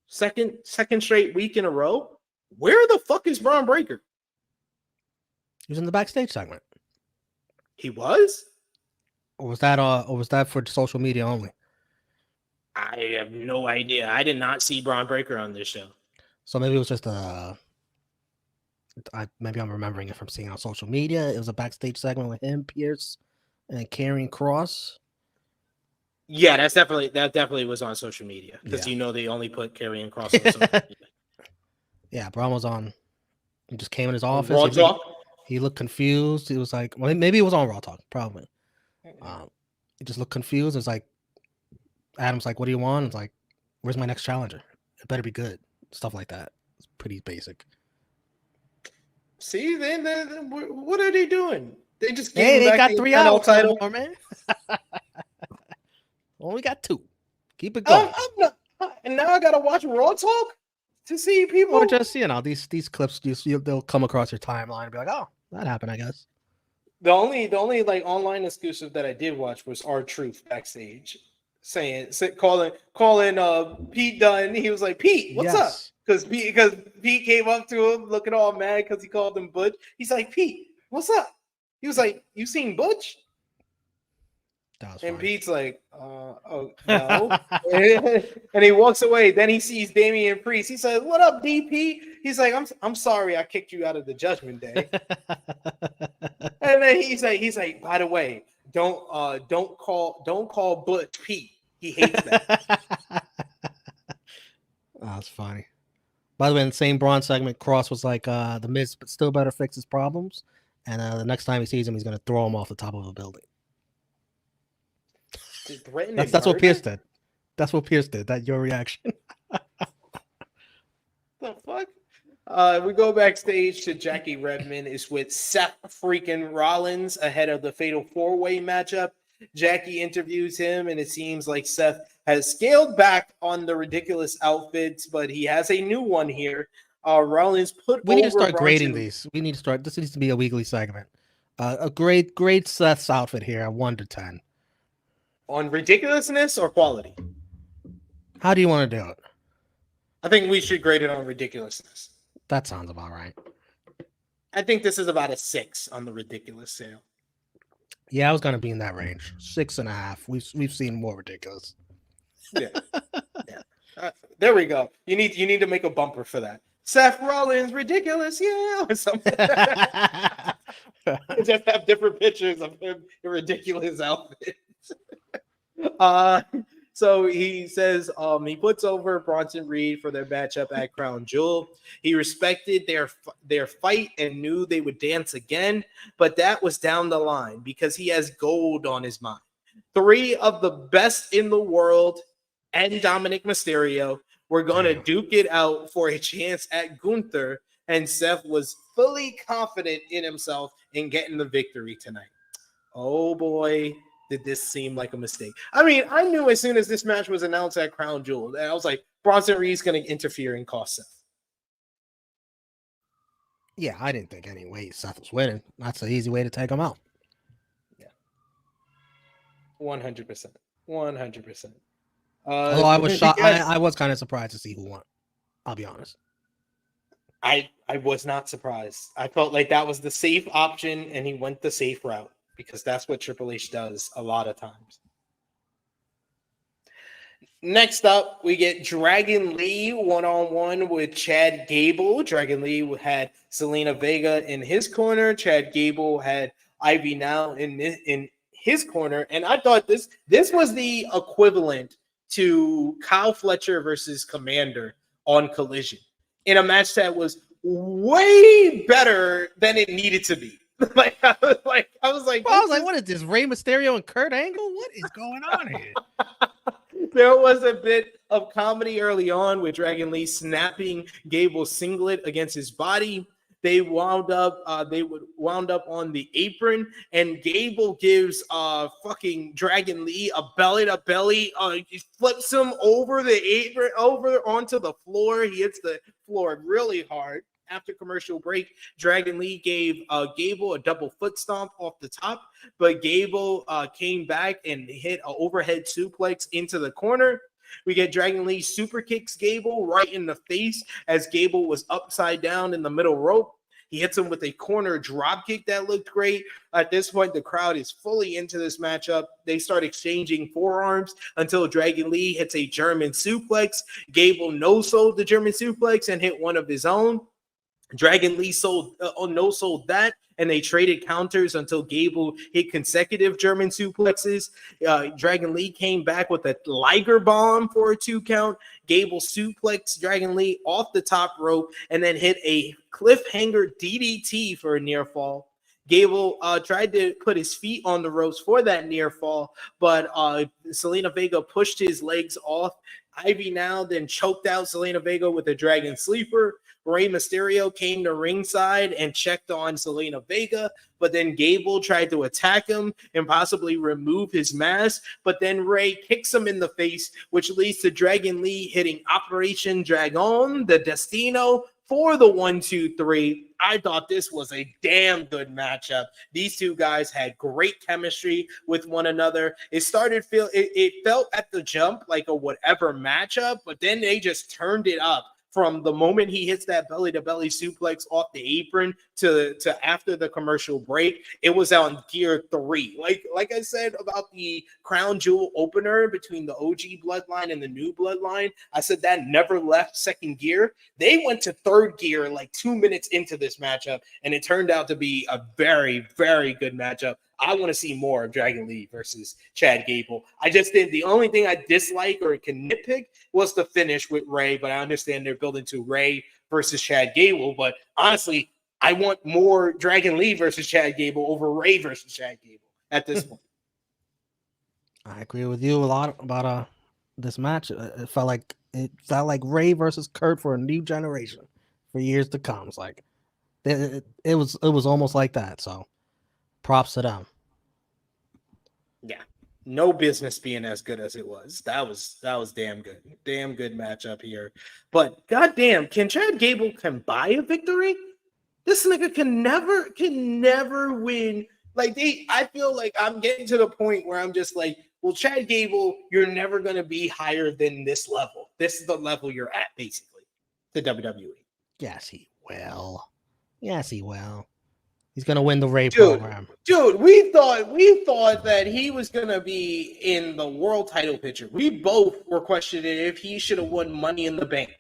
second straight week in a row. Where the fuck is Braun Breaker? he was in the backstage segment. He was? Or was that for social media only? I have no idea. I did not see Braun Breaker on this show. So maybe it was just maybe I'm remembering it from seeing it on social media. It was a backstage segment with him, Pierce, and Karrion Kross. Yeah, that definitely was on social media because they only put Karrion Kross on social media. Yeah, Braun was on. He just came in his office. He looked confused. He was like, well, maybe it was on Raw Talk, probably. He just looked confused. It was like, Adam's like, what do you want? It's like, where's my next challenger? It better be good. Stuff like that. It's pretty basic. See, then what are they doing? They just they back got the 3 title. hours more, man. Only got 2. Keep it going. And now I gotta watch Raw Talk to see people. Or just these clips, they'll come across your timeline and be like, oh, that happened, I guess. The only like online exclusive that I did watch was R-Truth backstage calling Pete Dunne. He was like, Pete, what's up? Because Pete came up to him looking all mad because he called him Butch. He's like, Pete, what's up? He was like, you seen Butch? And funny. Pete's like, oh no. And he walks away. Then he sees Damian Priest. He says, what up, DP? He's like, I'm sorry I kicked you out of the Judgment Day. And then he's like, by the way, don't call Butch Pete. He hates that. That's funny. By the way, in the same Braun segment, Cross was like, the Miz still better fix his problems. And the next time he sees him, he's going to throw him off the top of a building. That's what Pierce did. That's what Pierce did. That's your reaction. The fuck? We go backstage to Jackie Redmond is with Seth freaking Rollins ahead of the Fatal 4-Way matchup. Jackie interviews him, and it seems like Seth has scaled back on the ridiculous outfits, but he has a new one here. Rollins We need to start grading these. We need to start. This needs to be a weekly segment. A great Seth's outfit here, a 1 to 10. On ridiculousness or quality? How do you want to do it? I think we should grade it on ridiculousness. That sounds about right. I think this is about a 6 on the ridiculous scale. Yeah, I was gonna be in that range. 6.5. We've seen more ridiculous. Yeah. There we go. You need to make a bumper for that. Seth Rollins, ridiculous, yeah, or something. Just have different pictures of him in ridiculous outfits. So he says he puts over Bronson Reed for their matchup at Crown Jewel. He respected their fight and knew they would dance again, but that was down the line because he has gold on his mind. 3 of the best in the world and Dominik Mysterio were going to duke it out for a chance at Gunther, and Seth was fully confident in himself in getting the victory tonight. Oh boy, did this seem like a mistake. I mean, I knew as soon as this match was announced at Crown Jewel, that I was like, Bronson Reed's going to interfere and cost Seth. Yeah, I didn't think anyway Seth was winning. That's an easy way to take him out. Yeah. 100%. 100%. Although I was shocked. I was kind of surprised to see who won. I'll be honest. I was not surprised. I felt like that was the safe option, and he went the safe route because that's what Triple H does a lot of times. Next up, we get Dragon Lee one-on-one with Chad Gable. Dragon Lee had Selena Vega in his corner. Chad Gable had Ivy Now in his corner. And I thought this was the equivalent to Kyle Fletcher versus Commander on Collision in a match that was way better than it needed to be. I was like, what is this? Rey Mysterio and Kurt Angle? What is going on here? There was a bit of comedy early on with Dragon Lee snapping Gable's singlet against his body. They wound up on the apron, and Gable gives fucking Dragon Lee a belly to belly. He flips him over the apron, over onto the floor. He hits the floor really hard. After commercial break, Dragon Lee gave Gable a double foot stomp off the top, but Gable came back and hit an overhead suplex into the corner. We get Dragon Lee super kicks Gable right in the face as Gable was upside down in the middle rope. He hits him with a corner drop kick that looked great. At this point, the crowd is fully into this matchup. They start exchanging forearms until Dragon Lee hits a German suplex. Gable no-sold the German suplex and hit one of his own. Dragon Lee no-sold that, and they traded counters until Gable hit consecutive German suplexes. Dragon Lee came back with a Liger bomb for a 2 count. Gable suplexed Dragon Lee off the top rope and then hit a cliffhanger DDT for a near fall. Gable tried to put his feet on the ropes for that near fall, but Selena Vega pushed his legs off. Ivy Now then choked out Selena Vega with a Dragon Sleeper. Rey Mysterio came to ringside and checked on Selena Vega, but then Gable tried to attack him and possibly remove his mask, but then Rey kicks him in the face, which leads to Dragon Lee hitting Operation Dragon, the Destino, for the 1-2-3. I thought this was a damn good matchup. These two guys had great chemistry with one another. It felt at the jump like a whatever matchup, but then they just turned it up. From the moment he hits that belly-to-belly suplex off the apron to after the commercial break, it was on gear 3. Like I said about the Crown Jewel opener between the OG Bloodline and the new Bloodline, I said that never left second gear. They went to third gear like 2 minutes into this matchup, and it turned out to be a very, very good matchup. I want to see more of Dragon Lee versus Chad Gable. The only thing I dislike or can nitpick was the finish with Rey, but I understand they're building to Rey versus Chad Gable. But honestly, I want more Dragon Lee versus Chad Gable over Rey versus Chad Gable at this point. I agree with you a lot about this match. It felt like Rey versus Kurt for a new generation for years to come. It's like it was almost like that. So props to them. Yeah. No business being as good as it was. That was damn good. Damn good matchup here. But goddamn, can Chad Gable buy a victory? This nigga can never win. I feel like I'm getting to the point where I'm just like, Well, Chad Gable, you're never going to be higher than this level. This is the level you're at, basically, the WWE. Yes, he will. Yes, he will. He's gonna win the Ray Dude, program. Dude, we thought that he was gonna be in the world title picture. We both were questioning if he should have won Money in the Bank.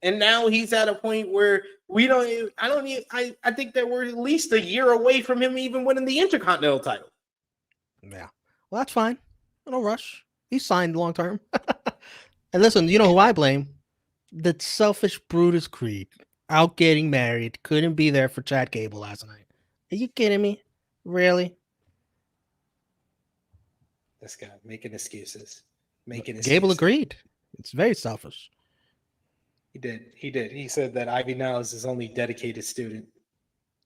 And now he's at a point where I think that we're at least a year away from him even winning the Intercontinental title. Yeah. Well, that's fine. No rush. He's signed long term. And listen, you know who I blame? The selfish Brutus Creed. Out getting married. Couldn't be there for Chad Gable last night. Are you kidding me? Really? This guy making excuses. Gable agreed. It's very selfish. He did. He said that Ivy now is his only dedicated student.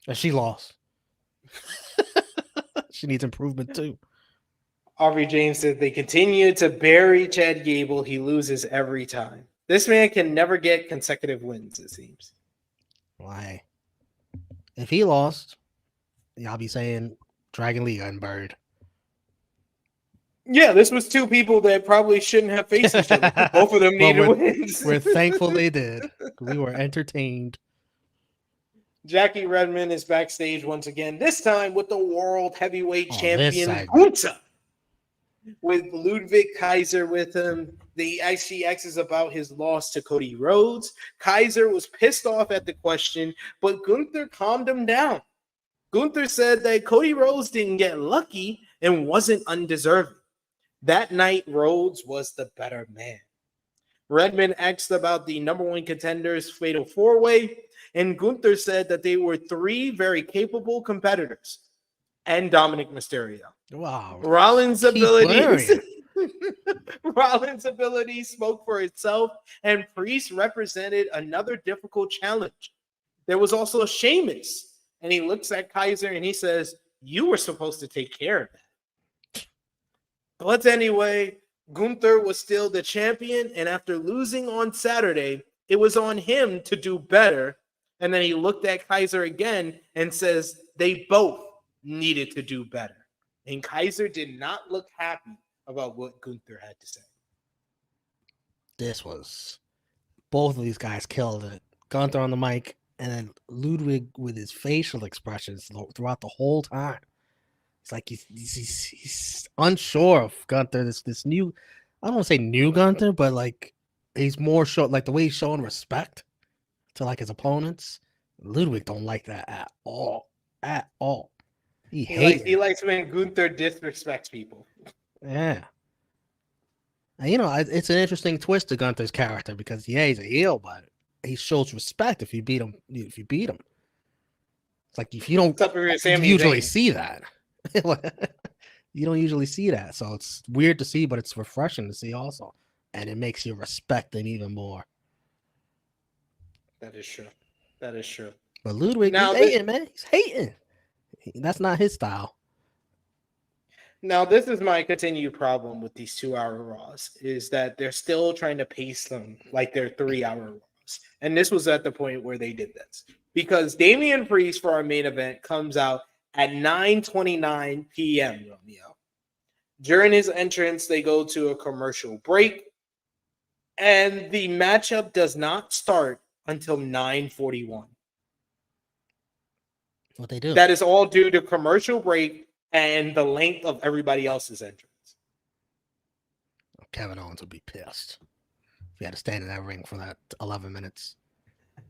And she lost. She needs improvement too. Aubrey James said they continue to bury Chad Gable. He loses every time. This man can never get consecutive wins, it seems. Why? If he lost, I'll be saying Dragon Lee and Bird. Yeah, this was two people that probably shouldn't have faced each other. Both of them needed wins. We're thankful they did. We were entertained. Jackie Redmond is backstage once again, this time with the World Heavyweight Champion, Gunther. With Ludwig Kaiser with him. The ICX is about his loss to Cody Rhodes. Kaiser was pissed off at the question, but Gunther calmed him down. Gunther said that Cody Rhodes didn't get lucky and wasn't undeserving. That night, Rhodes was the better man. Redmond asked about the number one contenders fatal four-way, and Gunther said that they were three very capable competitors and Dominik Mysterio. Wow. Rollins' ability spoke for itself, and Priest represented another difficult challenge. There was also Sheamus, and he looks at Kaiser and he says, "You were supposed to take care of that." But anyway, Gunther was still the champion, and after losing on Saturday, it was on him to do better. And then he looked at Kaiser again and says they both needed to do better. And Kaiser did not look happy about what Gunther had to say. Both of these guys killed it. Gunther on the mic, and then Ludwig with his facial expressions throughout the whole time. It's like he's unsure of Gunther. This new, I don't want to say new Gunther, but like he's more like the way he's showing respect to like his opponents. Ludwig don't like that at all. At all. He likes when Gunther disrespects people. Yeah. And, you know, it's an interesting twist to Gunther's character because he's a heel, but he shows respect if you beat him. It's like if you don't usually see that. You don't usually see that. So it's weird to see, but it's refreshing to see also. And it makes you respect him even more. That is true. But Ludwig, he's hating, man. He's hating. That's not his style. Now, this is my continued problem with these 2-hour Raws, is that they're still trying to pace them like they're 3-hour Raws. And this was at the point where they did this. Because Damian Priest for our main event comes out at 9:29 p.m., Romeo. During his entrance, they go to a commercial break. And the matchup does not start until 9:41. What they do. That is all due to commercial break and the length of everybody else's entrance. Kevin Owens would be pissed if he had to stand in that ring for that 11 minutes.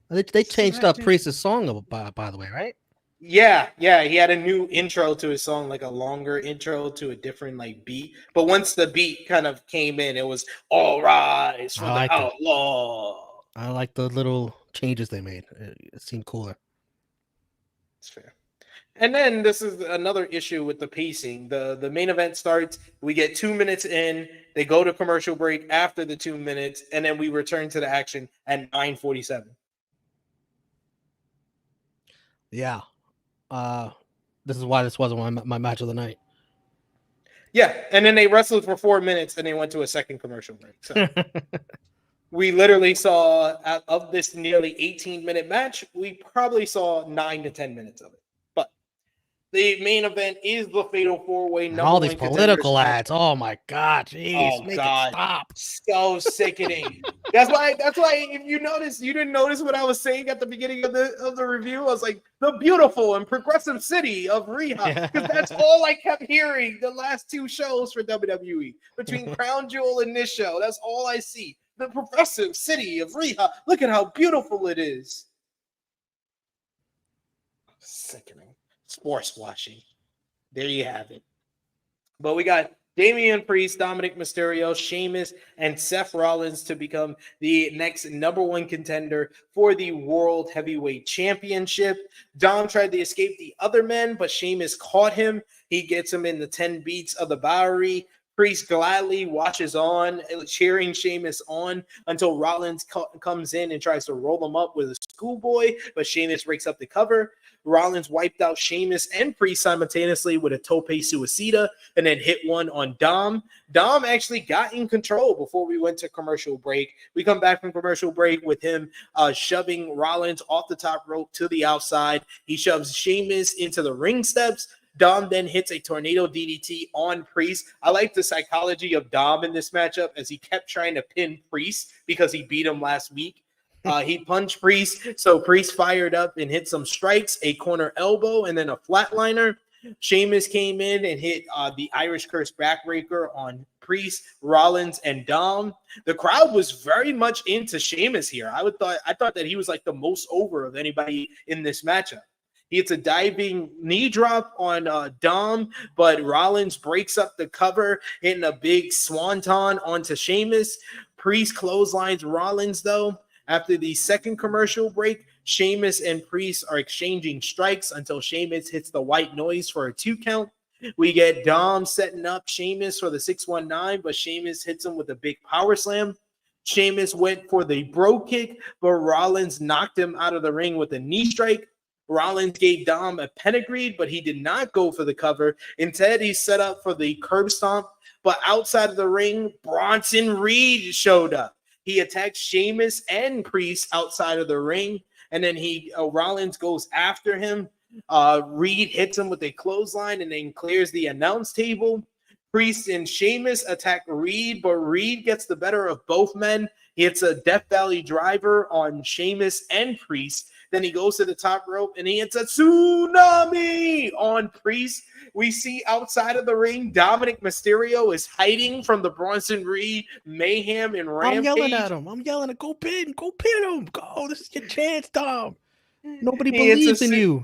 They changed up Priest's song, by the way, right? Yeah. He had a new intro to his song, like a longer intro to a different like beat. But once the beat kind of came in, it was all rise for the outlaw. I like the little changes they made. It seemed cooler. That's fair. And then this is another issue with the pacing. The main event starts, we get 2 minutes in, they go to commercial break after the 2 minutes, and then we return to the action at 9:47. Yeah. This is why this wasn't my match of the night. Yeah, and then they wrestled for 4 minutes and they went to a second commercial break. So we literally saw, out of this nearly 18-minute match, we probably saw 9 to 10 minutes of it. But The main event is the Fatal 4-Way. And all these political ads. Oh my God, jeez, Oh make God, it stop. so sickening. That's why. If you notice, you didn't notice what I was saying at the beginning of the review. I was like, the beautiful and progressive city of Riha, because that's all I kept hearing the last 2 shows for WWE between Crown Jewel and this show. That's all I see. The progressive city of Riha. Look at how beautiful it is. Sickening. Sports washing. There you have it. But we got Damian Priest, Dominik Mysterio, Sheamus, and Seth Rollins to become the next #1 contender for the World Heavyweight Championship. Dom tried to escape the other men, but Sheamus caught him. He gets him in the 10 beats of the Bowery. Priest gladly watches on, cheering Sheamus on until Rollins comes in and tries to roll him up with a schoolboy, but Sheamus breaks up the cover. Rollins wiped out Sheamus and Priest simultaneously with a tope suicida and then hit one on Dom. Dom actually got in control before we went to commercial break. We come back from commercial break with him shoving Rollins off the top rope to the outside. He shoves Sheamus into the ring steps. Dom then hits a tornado DDT on Priest. I like the psychology of Dom in this matchup as he kept trying to pin Priest because he beat him last week. He punched Priest, so Priest fired up and hit some strikes, a corner elbow, and then a flatliner. Sheamus came in and hit the Irish Curse backbreaker on Priest, Rollins, and Dom. The crowd was very much into Sheamus here. I thought that he was like the most over of anybody in this matchup. He hits a diving knee drop on Dom, but Rollins breaks up the cover, hitting a big swanton onto Sheamus. Priest clotheslines Rollins, though. After the second commercial break, Sheamus and Priest are exchanging strikes until Sheamus hits the white noise for a 2 count. We get Dom setting up Sheamus for the 619, but Sheamus hits him with a big power slam. Sheamus went for the bro kick, but Rollins knocked him out of the ring with a knee strike. Rollins gave Dom a pedigree, but he did not go for the cover. Instead, he set up for the curb stomp, but outside of the ring, Bronson Reed showed up. He attacked Sheamus and Priest outside of the ring, and then Rollins goes after him. Reed hits him with a clothesline and then clears the announce table. Priest and Sheamus attack Reed, but Reed gets the better of both men. He hits a Death Valley driver on Sheamus and Priest. Then he goes to the top rope and he hits a tsunami on Priest. We see outside of the ring, Dominik Mysterio is hiding from the Bronson Reed mayhem and rampage. I'm yelling at him. I'm yelling, go pin him. Go, this is your chance, Dom. Nobody believes in you.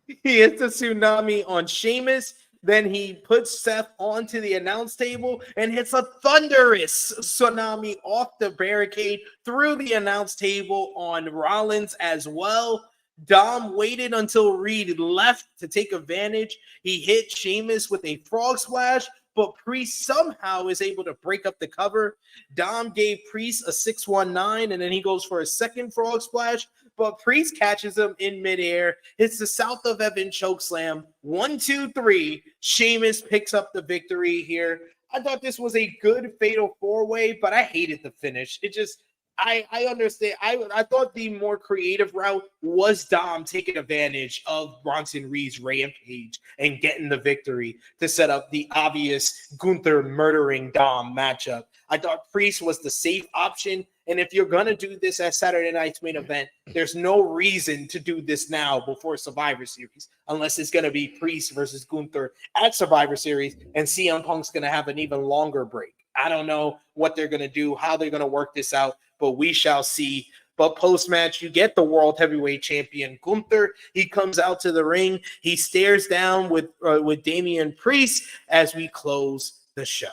He hits a tsunami on Sheamus. Then he puts Seth onto the announce table and hits a thunderous tsunami off the barricade through the announce table on Rollins as well. Dom waited until Reed left to take advantage. He hit Sheamus with a frog splash, but Priest somehow is able to break up the cover. Dom gave Priest a 619, and then he goes for a second frog splash, but Priest catches him in midair, hits the South of Heaven chokeslam. 1, 2, 3. Sheamus picks up the victory here. I thought this was a good fatal 4-way, but I hated the finish. It just, I understand. I thought the more creative route was Dom taking advantage of Bronson Reed's rampage and getting the victory to set up the obvious Gunther murdering Dom matchup. I thought Priest was the safe option. And if you're going to do this at Saturday night's main event, there's no reason to do this now before Survivor Series, unless it's going to be Priest versus Gunther at Survivor Series, and CM Punk's going to have an even longer break. I don't know what they're going to do, how they're going to work this out, but we shall see. But post-match, you get the World Heavyweight Champion Gunther. He comes out to the ring. He stares down with Damian Priest as we close the show.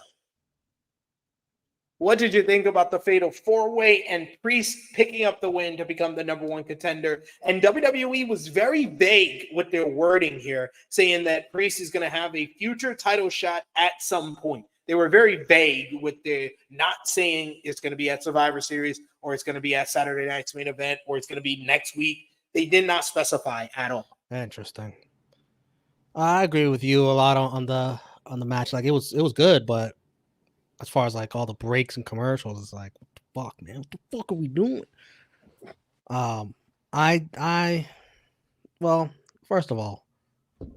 What did you think about the fatal 4-way and Priest picking up the win to become the #1 contender? And WWE was very vague with their wording here, saying that Priest is going to have a future title shot at some point. They were very vague with the not saying it's going to be at Survivor Series or it's going to be at Saturday night's main event or it's going to be next week. They did not specify at all. Interesting. I agree with you a lot on the match. Like it was good, but as far as like all the breaks and commercials, it's like, what the fuck, man? What the fuck are we doing? Well, first of all,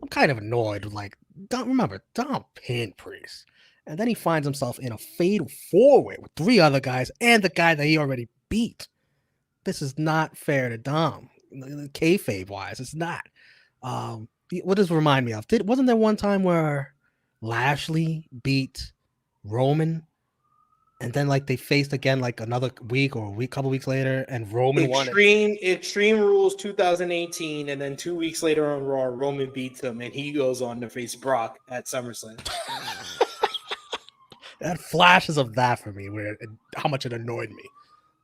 I'm kind of annoyed with like Dom pinned Priest. And then he finds himself in a fatal 4-way with 3 other guys and the guy that he already beat. This is not fair to Dom. Kayfabe wise, it's not. What does it remind me of? Wasn't there one time where Lashley beat Roman, and then like they faced again like another week or couple weeks later, and Roman won it? Extreme Rules 2018, and then 2 weeks later on Raw, Roman beats him, and he goes on to face Brock at SummerSlam. That flashes of that for me, how much it annoyed me.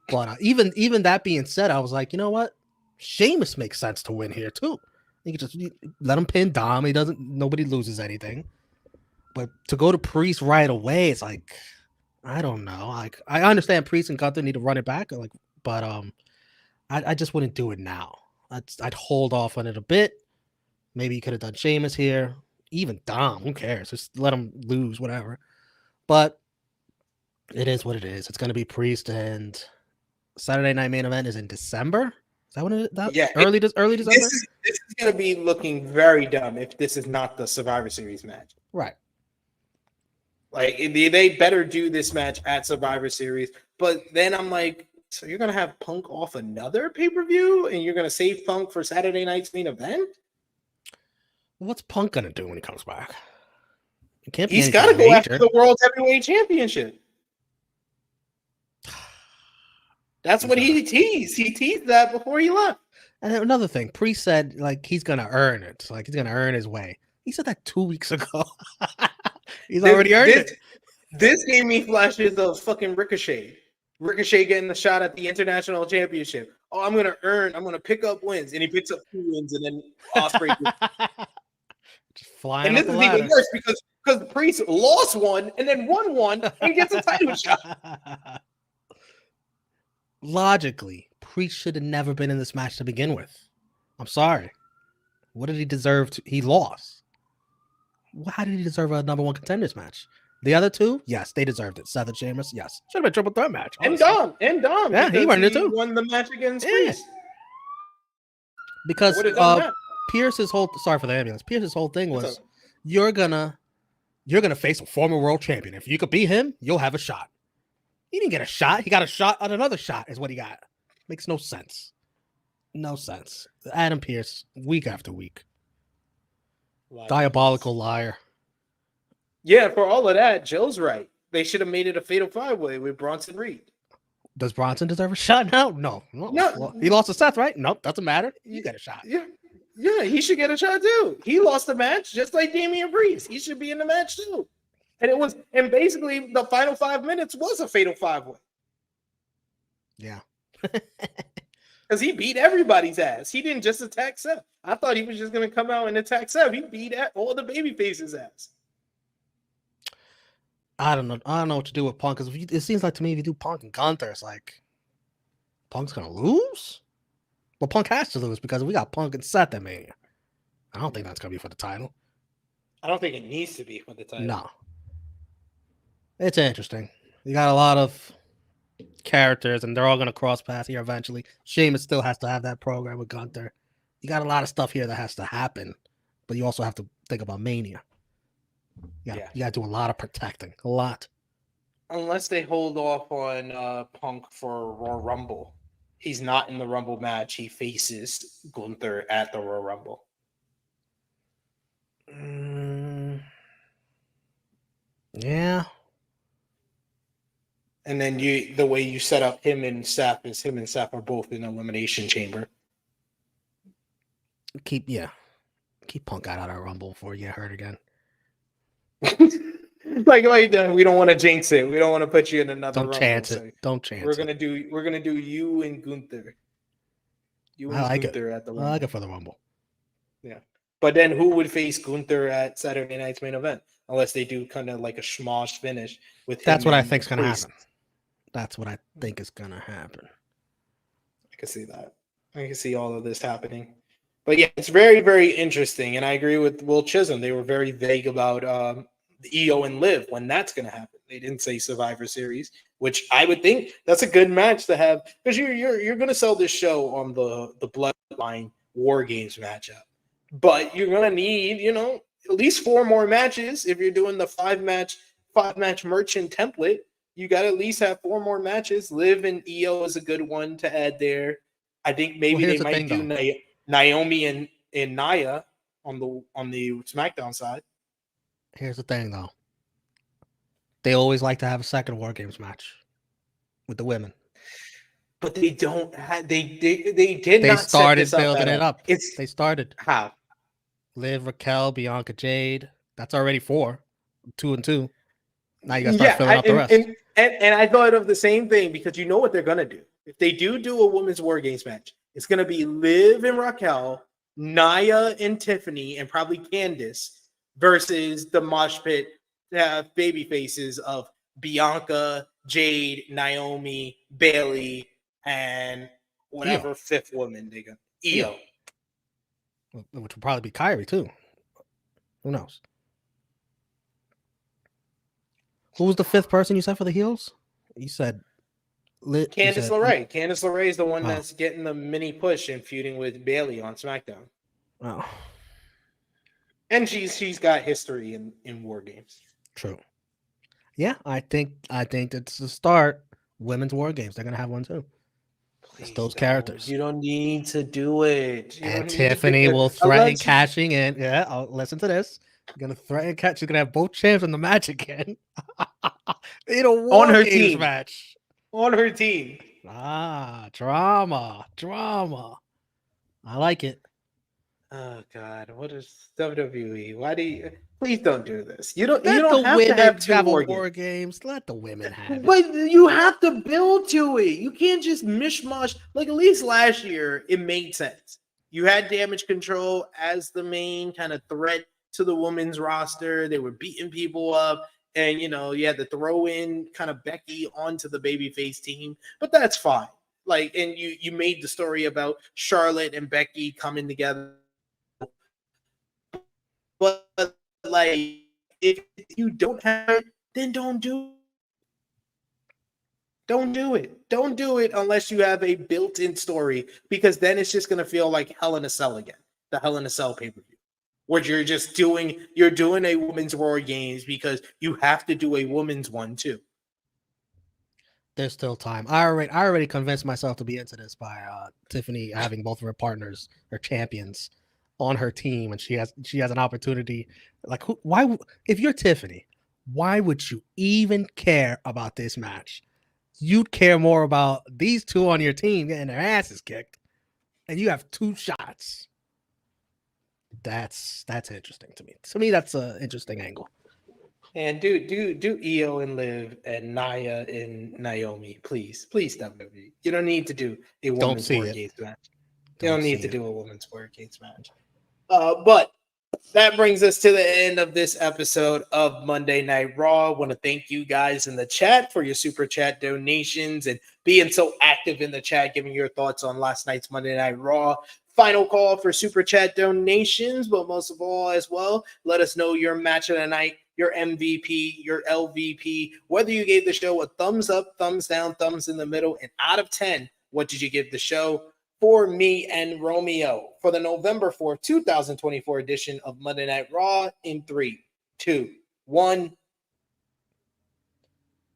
But even that being said, I was like, you know what? Sheamus makes sense to win here too. You can just let him pin Dom. Nobody loses anything. But to go to Priest right away, it's like, I don't know. Like, I understand Priest and Gunther need to run it back, but I just wouldn't do it now. I'd hold off on it a bit. Maybe you could have done Sheamus here. Even Dom, who cares? Just let him lose, whatever. But it is what it is. It's going to be Priest, and Saturday Night Main Event is in December. Is that when it? Early December. This is going to be looking very dumb if this is not the Survivor Series match. Right. Like they better do this match at Survivor Series. But then I'm like, so you're going to have Punk off another pay-per-view, and you're going to save Punk for Saturday Night's Main Event? What's Punk going to do when he comes back? He's got to go after the World Heavyweight Championship. That's what he teased. He teased that before he left. And another thing, Priest said like he's gonna earn it. Like he's gonna earn his way. He said that 2 weeks ago. He's already earned it. This gave me flashes of fucking Ricochet. Ricochet getting the shot at the International Championship. Oh, I'm gonna pick up wins, and he picks up 2 wins, and then Ospreay just flying. And this is even worse because Priest lost one and then won one and gets a title shot. Logically, Priest should have never been in this match to begin with. I'm sorry. What did he deserve to? He lost. How did he deserve a number 1 contenders match? The other 2, yes, they deserved it. Seth and Sheamus, yes. Should have been a triple threat match. Honestly. And Dom. Yeah, he won it too. Won the match against Priest. Because Pierce's whole Pierce's whole thing was you're gonna face a former world champion. If you could beat him, you'll have a shot. He didn't get a shot. He got a shot on another shot is what he got. Makes no sense. No sense. Adam Pearce, week after week. Diabolical liar. Yeah, for all of that, Joe's right. They should have made it a fatal 5-way with Bronson Reed. Does Bronson deserve a shot now? No. Well, he lost to Seth, right? Nope, doesn't matter. You get a shot. Yeah, he should get a shot too. He lost the match just like Damian Priest. He should be in the match too. And basically the final 5 minutes was a fatal 5-way. Yeah. Because he beat everybody's ass. He didn't just attack Seth. I thought he was just going to come out and attack Seth. He beat all the babyfaces' ass. I don't know what to do with Punk. Because it seems like to me, if you do Punk and Gunther, it's like Punk's going to lose? Well, Punk has to lose because we got Punk and Seth at Mania. I don't think that's going to be for the title. I don't think it needs to be for the title. No. It's interesting. You got a lot of characters, and they're all going to cross paths here eventually. Sheamus still has to have that program with Gunther. You got a lot of stuff here that has to happen, but you also have to think about Mania. You got to do a lot of protecting. A lot. Unless they hold off on Punk for Royal Rumble. He's not in the Rumble match. He faces Gunther at the Royal Rumble. Yeah. And then the way you set up him and Seth is him and Seth are both in Elimination Chamber. Keep Punk out of our Rumble before you get hurt again. like we don't want to jinx it. We don't want to put you in another Rumble. Don't chance it. We're gonna do you and Gunther. I like Gunther it. At the Rumble. I like it for the Rumble. Yeah. But then who would face Gunther at Saturday Night's Main Event? Unless they do kind of like a schmosh finish with him. That's what I think is gonna happen. That's what I think is gonna happen. I can see that. I can see all of this happening. But yeah, it's very, very interesting. And I agree with Will Chisholm. They were very vague about the EO and Liv when that's going to happen. They didn't say Survivor Series, which I would think that's a good match to have because you're going to sell this show on the Bloodline War Games matchup. but you're gonna need, at least 4 more matches. If you're doing the five match merchant template, you got to at least have 4 more matches. Liv and Io is a good one to add there. I think maybe they might do Naomi and Nia on the SmackDown side. Here's the thing, though. They always like to have a second War Games match with the women. But they don't have. They started building it up. They started how? Liv, Raquel, Bianca, Jade. That's already 4, 2 and 2. Now you got to start filling out the rest. And I thought of the same thing, because you know what they're gonna do. If they do a women's War Games match, it's gonna be Liv and Raquel, Nia and Tiffany, and probably Candice versus the mosh pit baby faces of Bianca, Jade, Naomi, Bailey, and whatever Io. 5th woman they got. Io. Which would probably be Kyrie too. Who knows? Who was the 5th person you said for the heels? You said Candice LeRae. Candice LeRae is the one that's getting the mini push and feuding with Bailey on SmackDown. Oh. And she's got history in War Games. True. Yeah, I think it's the start. Women's War Games. They're gonna have one too. It's those characters. You don't need to do it. And Tiffany will threaten cashing in. Yeah, I'll listen to this. You're gonna threaten catch. She's gonna have both champs in the match again. In a War on her Games team match. On her team. Drama. I like it. Oh God, what is WWE? Why do you? Please don't do this. You don't. Let you don't the have women to have 2 have War a War Games. Games. Let the women have it. But you have to build to it. You can't just mishmash. Like, at least last year, it made sense. You had Damage Control as the main kind of threat to the women's roster. They were beating people up, and you had to throw in kind of Becky onto the babyface team. But that's fine. Like, and you made the story about Charlotte and Becky coming together. But like, if you don't have it, then don't do it. Don't do it. Don't do it unless you have a built-in story, because then it's just gonna feel like Hell in a Cell again, the Hell in a Cell pay-per-view, where you're doing a women's War Games because you have to do a women's one too. There's still time. I already convinced myself to be into this by Tiffany having both of her partners, her champions, on her team, and she has an opportunity. Like, why? If you're Tiffany, why would you even care about this match? You'd care more about these 2 on your team getting their asses kicked, and you have 2 shots. That's interesting to me. To me, that's an interesting angle. And do Io and Liv and Nia and Naomi, please WWE. You don't need to do a women's War Games match. You don't need to do a women's War Games match. But that brings us to the end of this episode of Monday Night Raw. I want to thank you guys in the chat for your super chat donations and being so active in the chat, giving your thoughts on last night's Monday Night Raw. Final call for super chat donations, but most of all as well, let us know your match of the night, your MVP, your LVP, whether you gave the show a thumbs up, thumbs down, thumbs in the middle, and out of 10, what did you give the show? For me and Romeo for the November 4th, 2024 edition of Monday Night Raw in 3, 2, 1.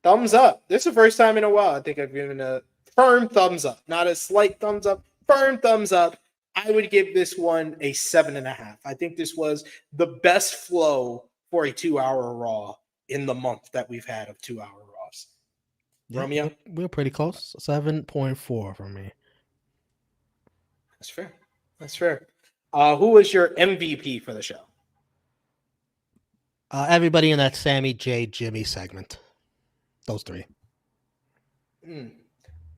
Thumbs up. This is the first time in a while I think I've given a firm thumbs up, not a slight thumbs up, firm thumbs up. I would give this one a 7.5. I think this was the best flow for a 2-hour Raw in the month that we've had of 2-hour Raws. Yeah, Romeo? We're pretty close. 7.4 for me. That's fair. Who was your MVP for the show? Everybody in that Sami, Jay, Jimmy segment. Those 3.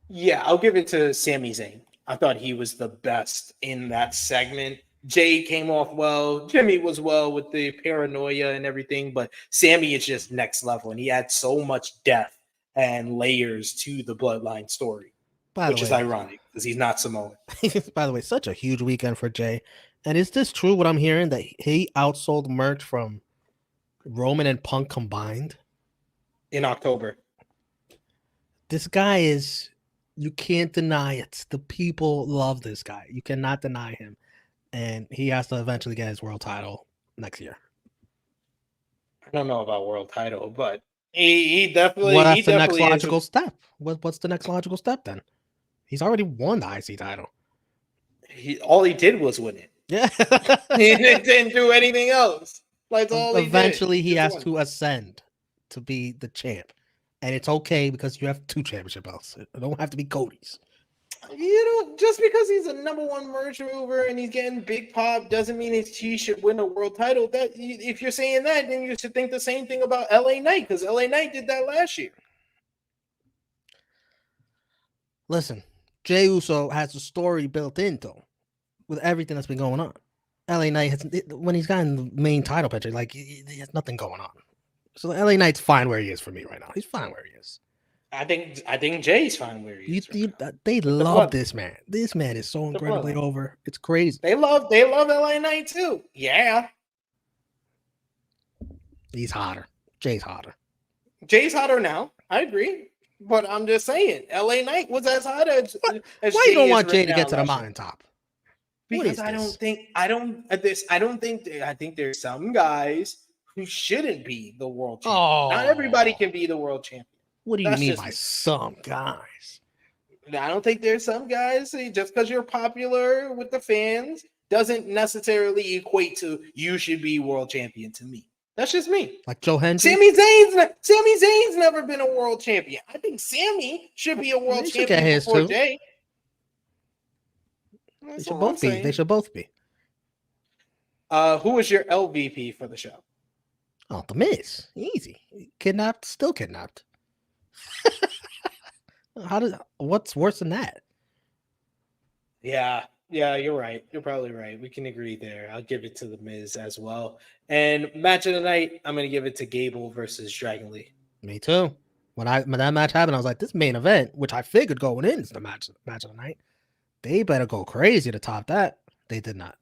Yeah, I'll give it to Sami Zayn. I thought he was the best in that segment. Jay came off well. Jimmy was well with the paranoia and everything, but Sami is just next level, and he had so much depth and layers to the Bloodline story. Which is ironic because he's not Samoan. By the way, such a huge weekend for Jay. And is this true what I'm hearing, that he outsold merch from Roman and Punk combined? In October. This guy is, you can't deny it. The people love this guy. You cannot deny him. and he has to eventually get his world title next year. I don't know about world title, but he definitely. Well, he that's the next definitely is- logical step. What's the next logical step then? He's already won the IC title. all he did was win it. Yeah. He didn't do anything else. Like all he did. Eventually, he Just has won. to ascend to be the champ, and it's okay because you have 2 championship belts. It don't have to be Cody's. Just because he's a #1 merch mover and he's getting big pop doesn't mean he should win a world title. If you're saying that, then you should think the same thing about LA Knight, because LA Knight did that last year. Listen, Jey Uso has a story built into with everything that's been going on. LA Knight has, when he's got in the main title picture, like he has nothing going on. So LA Knight's fine where he is for me right now. He's fine where he is. I think Jay's fine where he is. They love this man. This man is so incredibly over. It's crazy. They love LA Knight too. Yeah. He's hotter. Jay's hotter. Jay's hotter now. I agree. But I'm just saying, LA Knight was as hot as Why Jay you don't is want right Jay to now get to the last year. mountaintop? Because I think there's some guys who shouldn't be the world champion. Oh. Not everybody can be the world champion. What do you That's mean just by me. some guys? I don't think there's some guys just because you're popular with the fans doesn't necessarily equate to you should be world champion to me. That's just me. Like Joe Hendry? Sami Zayn's never been a world champion. I think Sami should be a world He should get champion his before too. Jay. They That's should all I'm both be. saying. They should both be. Who was your LVP for the show? Oh, The Miz. Easy. Kidnapped, still kidnapped. What's worse than that? Yeah, you're right. You're probably right. We can agree there. I'll give it to The Miz as well. And match of the night, I'm gonna give it to Gable versus Dragon Lee. Me too. When that match happened, I was like, this main event, which I figured going in is the match of the night. They better go crazy to top that. They did not.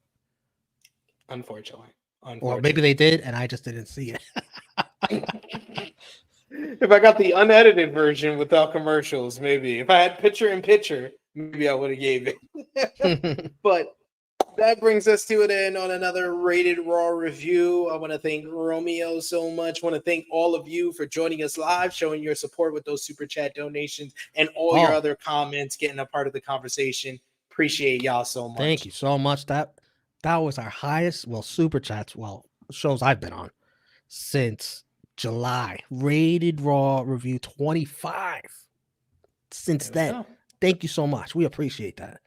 Unfortunately. Or maybe they did, and I just didn't see it. If I got the unedited version without commercials, maybe. If I had picture in picture, maybe I would have gave it. But that brings us to an end on another Rated Raw review. I want to thank Romeo so much. I want to thank all of you for joining us live, showing your support with those super chat donations and all your other comments, getting a part of the conversation. Appreciate y'all so much. Thank you so much. That was our highest, super chats, shows I've been on since July. Rated Raw review 25. Since then. Thank you so much. We appreciate that.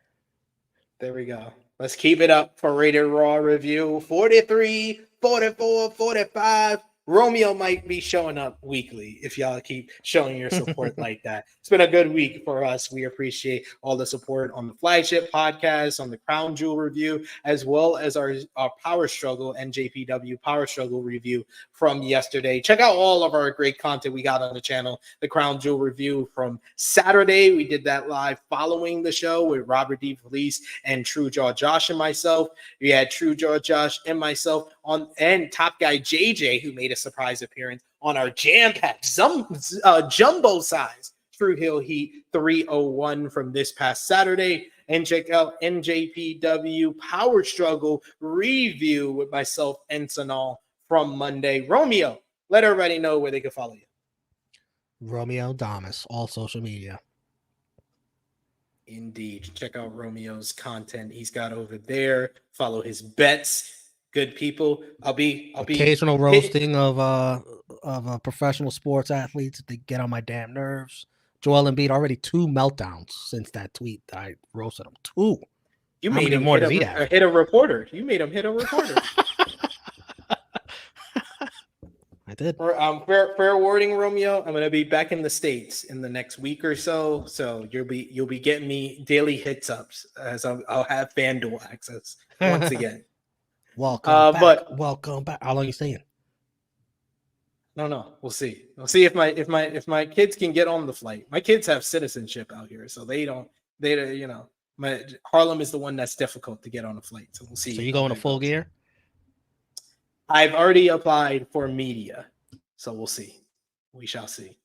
There we go. Let's keep it up for Rated Raw review. 43, 44, 45. Romeo might be showing up weekly if y'all keep showing your support like that. It's been a good week for us. We appreciate all the support on the flagship podcast, on the Crown Jewel review, as well as our Power Struggle, NJPW Power Struggle review from yesterday. Check out all of our great content we got on the channel. The Crown Jewel review from Saturday. We did that live following the show with Robert D. Felice and True Jaw Josh and myself. We had True Jaw Josh and myself and Top Guy JJ, who made a surprise appearance on our jam-packed jumbo size True Hill Heat 301 from this past Saturday. And check out NJPW Power Struggle review with myself and Sanal from Monday. Romeo, let everybody know where they can follow you. Romeo Damas, all social media. Indeed. Check out Romeo's content he's got over there. Follow his bets. Good people. I'll be occasional roasting of professional sports athletes. They get on my damn nerves. Joel Embiid already 2 meltdowns since that tweet that I roasted him. 2. You How made many him more does he have? hit a reporter. You made him hit a reporter. I did. Fair warning, Romeo. I'm going to be back in the States in the next week or so. So you'll be getting me daily hits ups as I'll have FanDuel access once again. Welcome back. Welcome back. How long are you staying? No. We'll see. We'll see if my kids can get on the flight. My kids have citizenship out here, so Harlem is the one that's difficult to get on a flight. So we'll see. So you going to full gear? I've already applied for media, so we'll see. We shall see.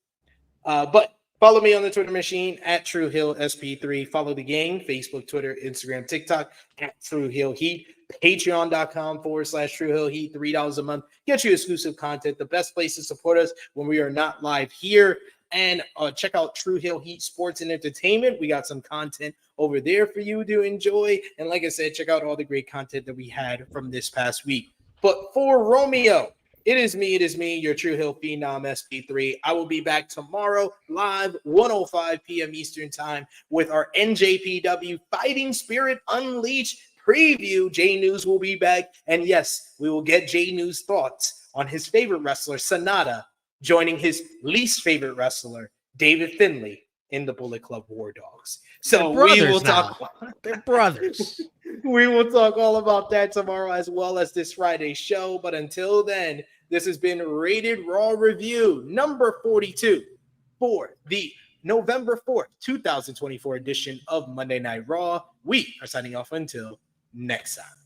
But Follow me on the Twitter machine at TrueHillSP3. Follow the gang, Facebook, Twitter, Instagram, TikTok at TrueHillHeat. Patreon.com/TrueHillHeat. $3 a month. Get you exclusive content. The best place to support us when we are not live here. And check out True Hill Heat Sports and Entertainment. We got some content over there for you to enjoy. And like I said, check out all the great content that we had from this past week. But for Romeo, it is me, your True Hill Phenom SP3. I will be back tomorrow live, 1:05 p.m. Eastern Time, with our NJPW Fighting Spirit Unleashed preview. J News will be back. And yes, we will get J News' thoughts on his favorite wrestler, Sonata, joining his least favorite wrestler, David Finlay, in the Bullet Club War Dogs. So we will talk. They're brothers. We will talk all about that tomorrow, as well as this Friday's show. But until then, this has been Rated Raw Review number 42 for the November 4th, 2024 edition of Monday Night Raw. We are signing off until next time.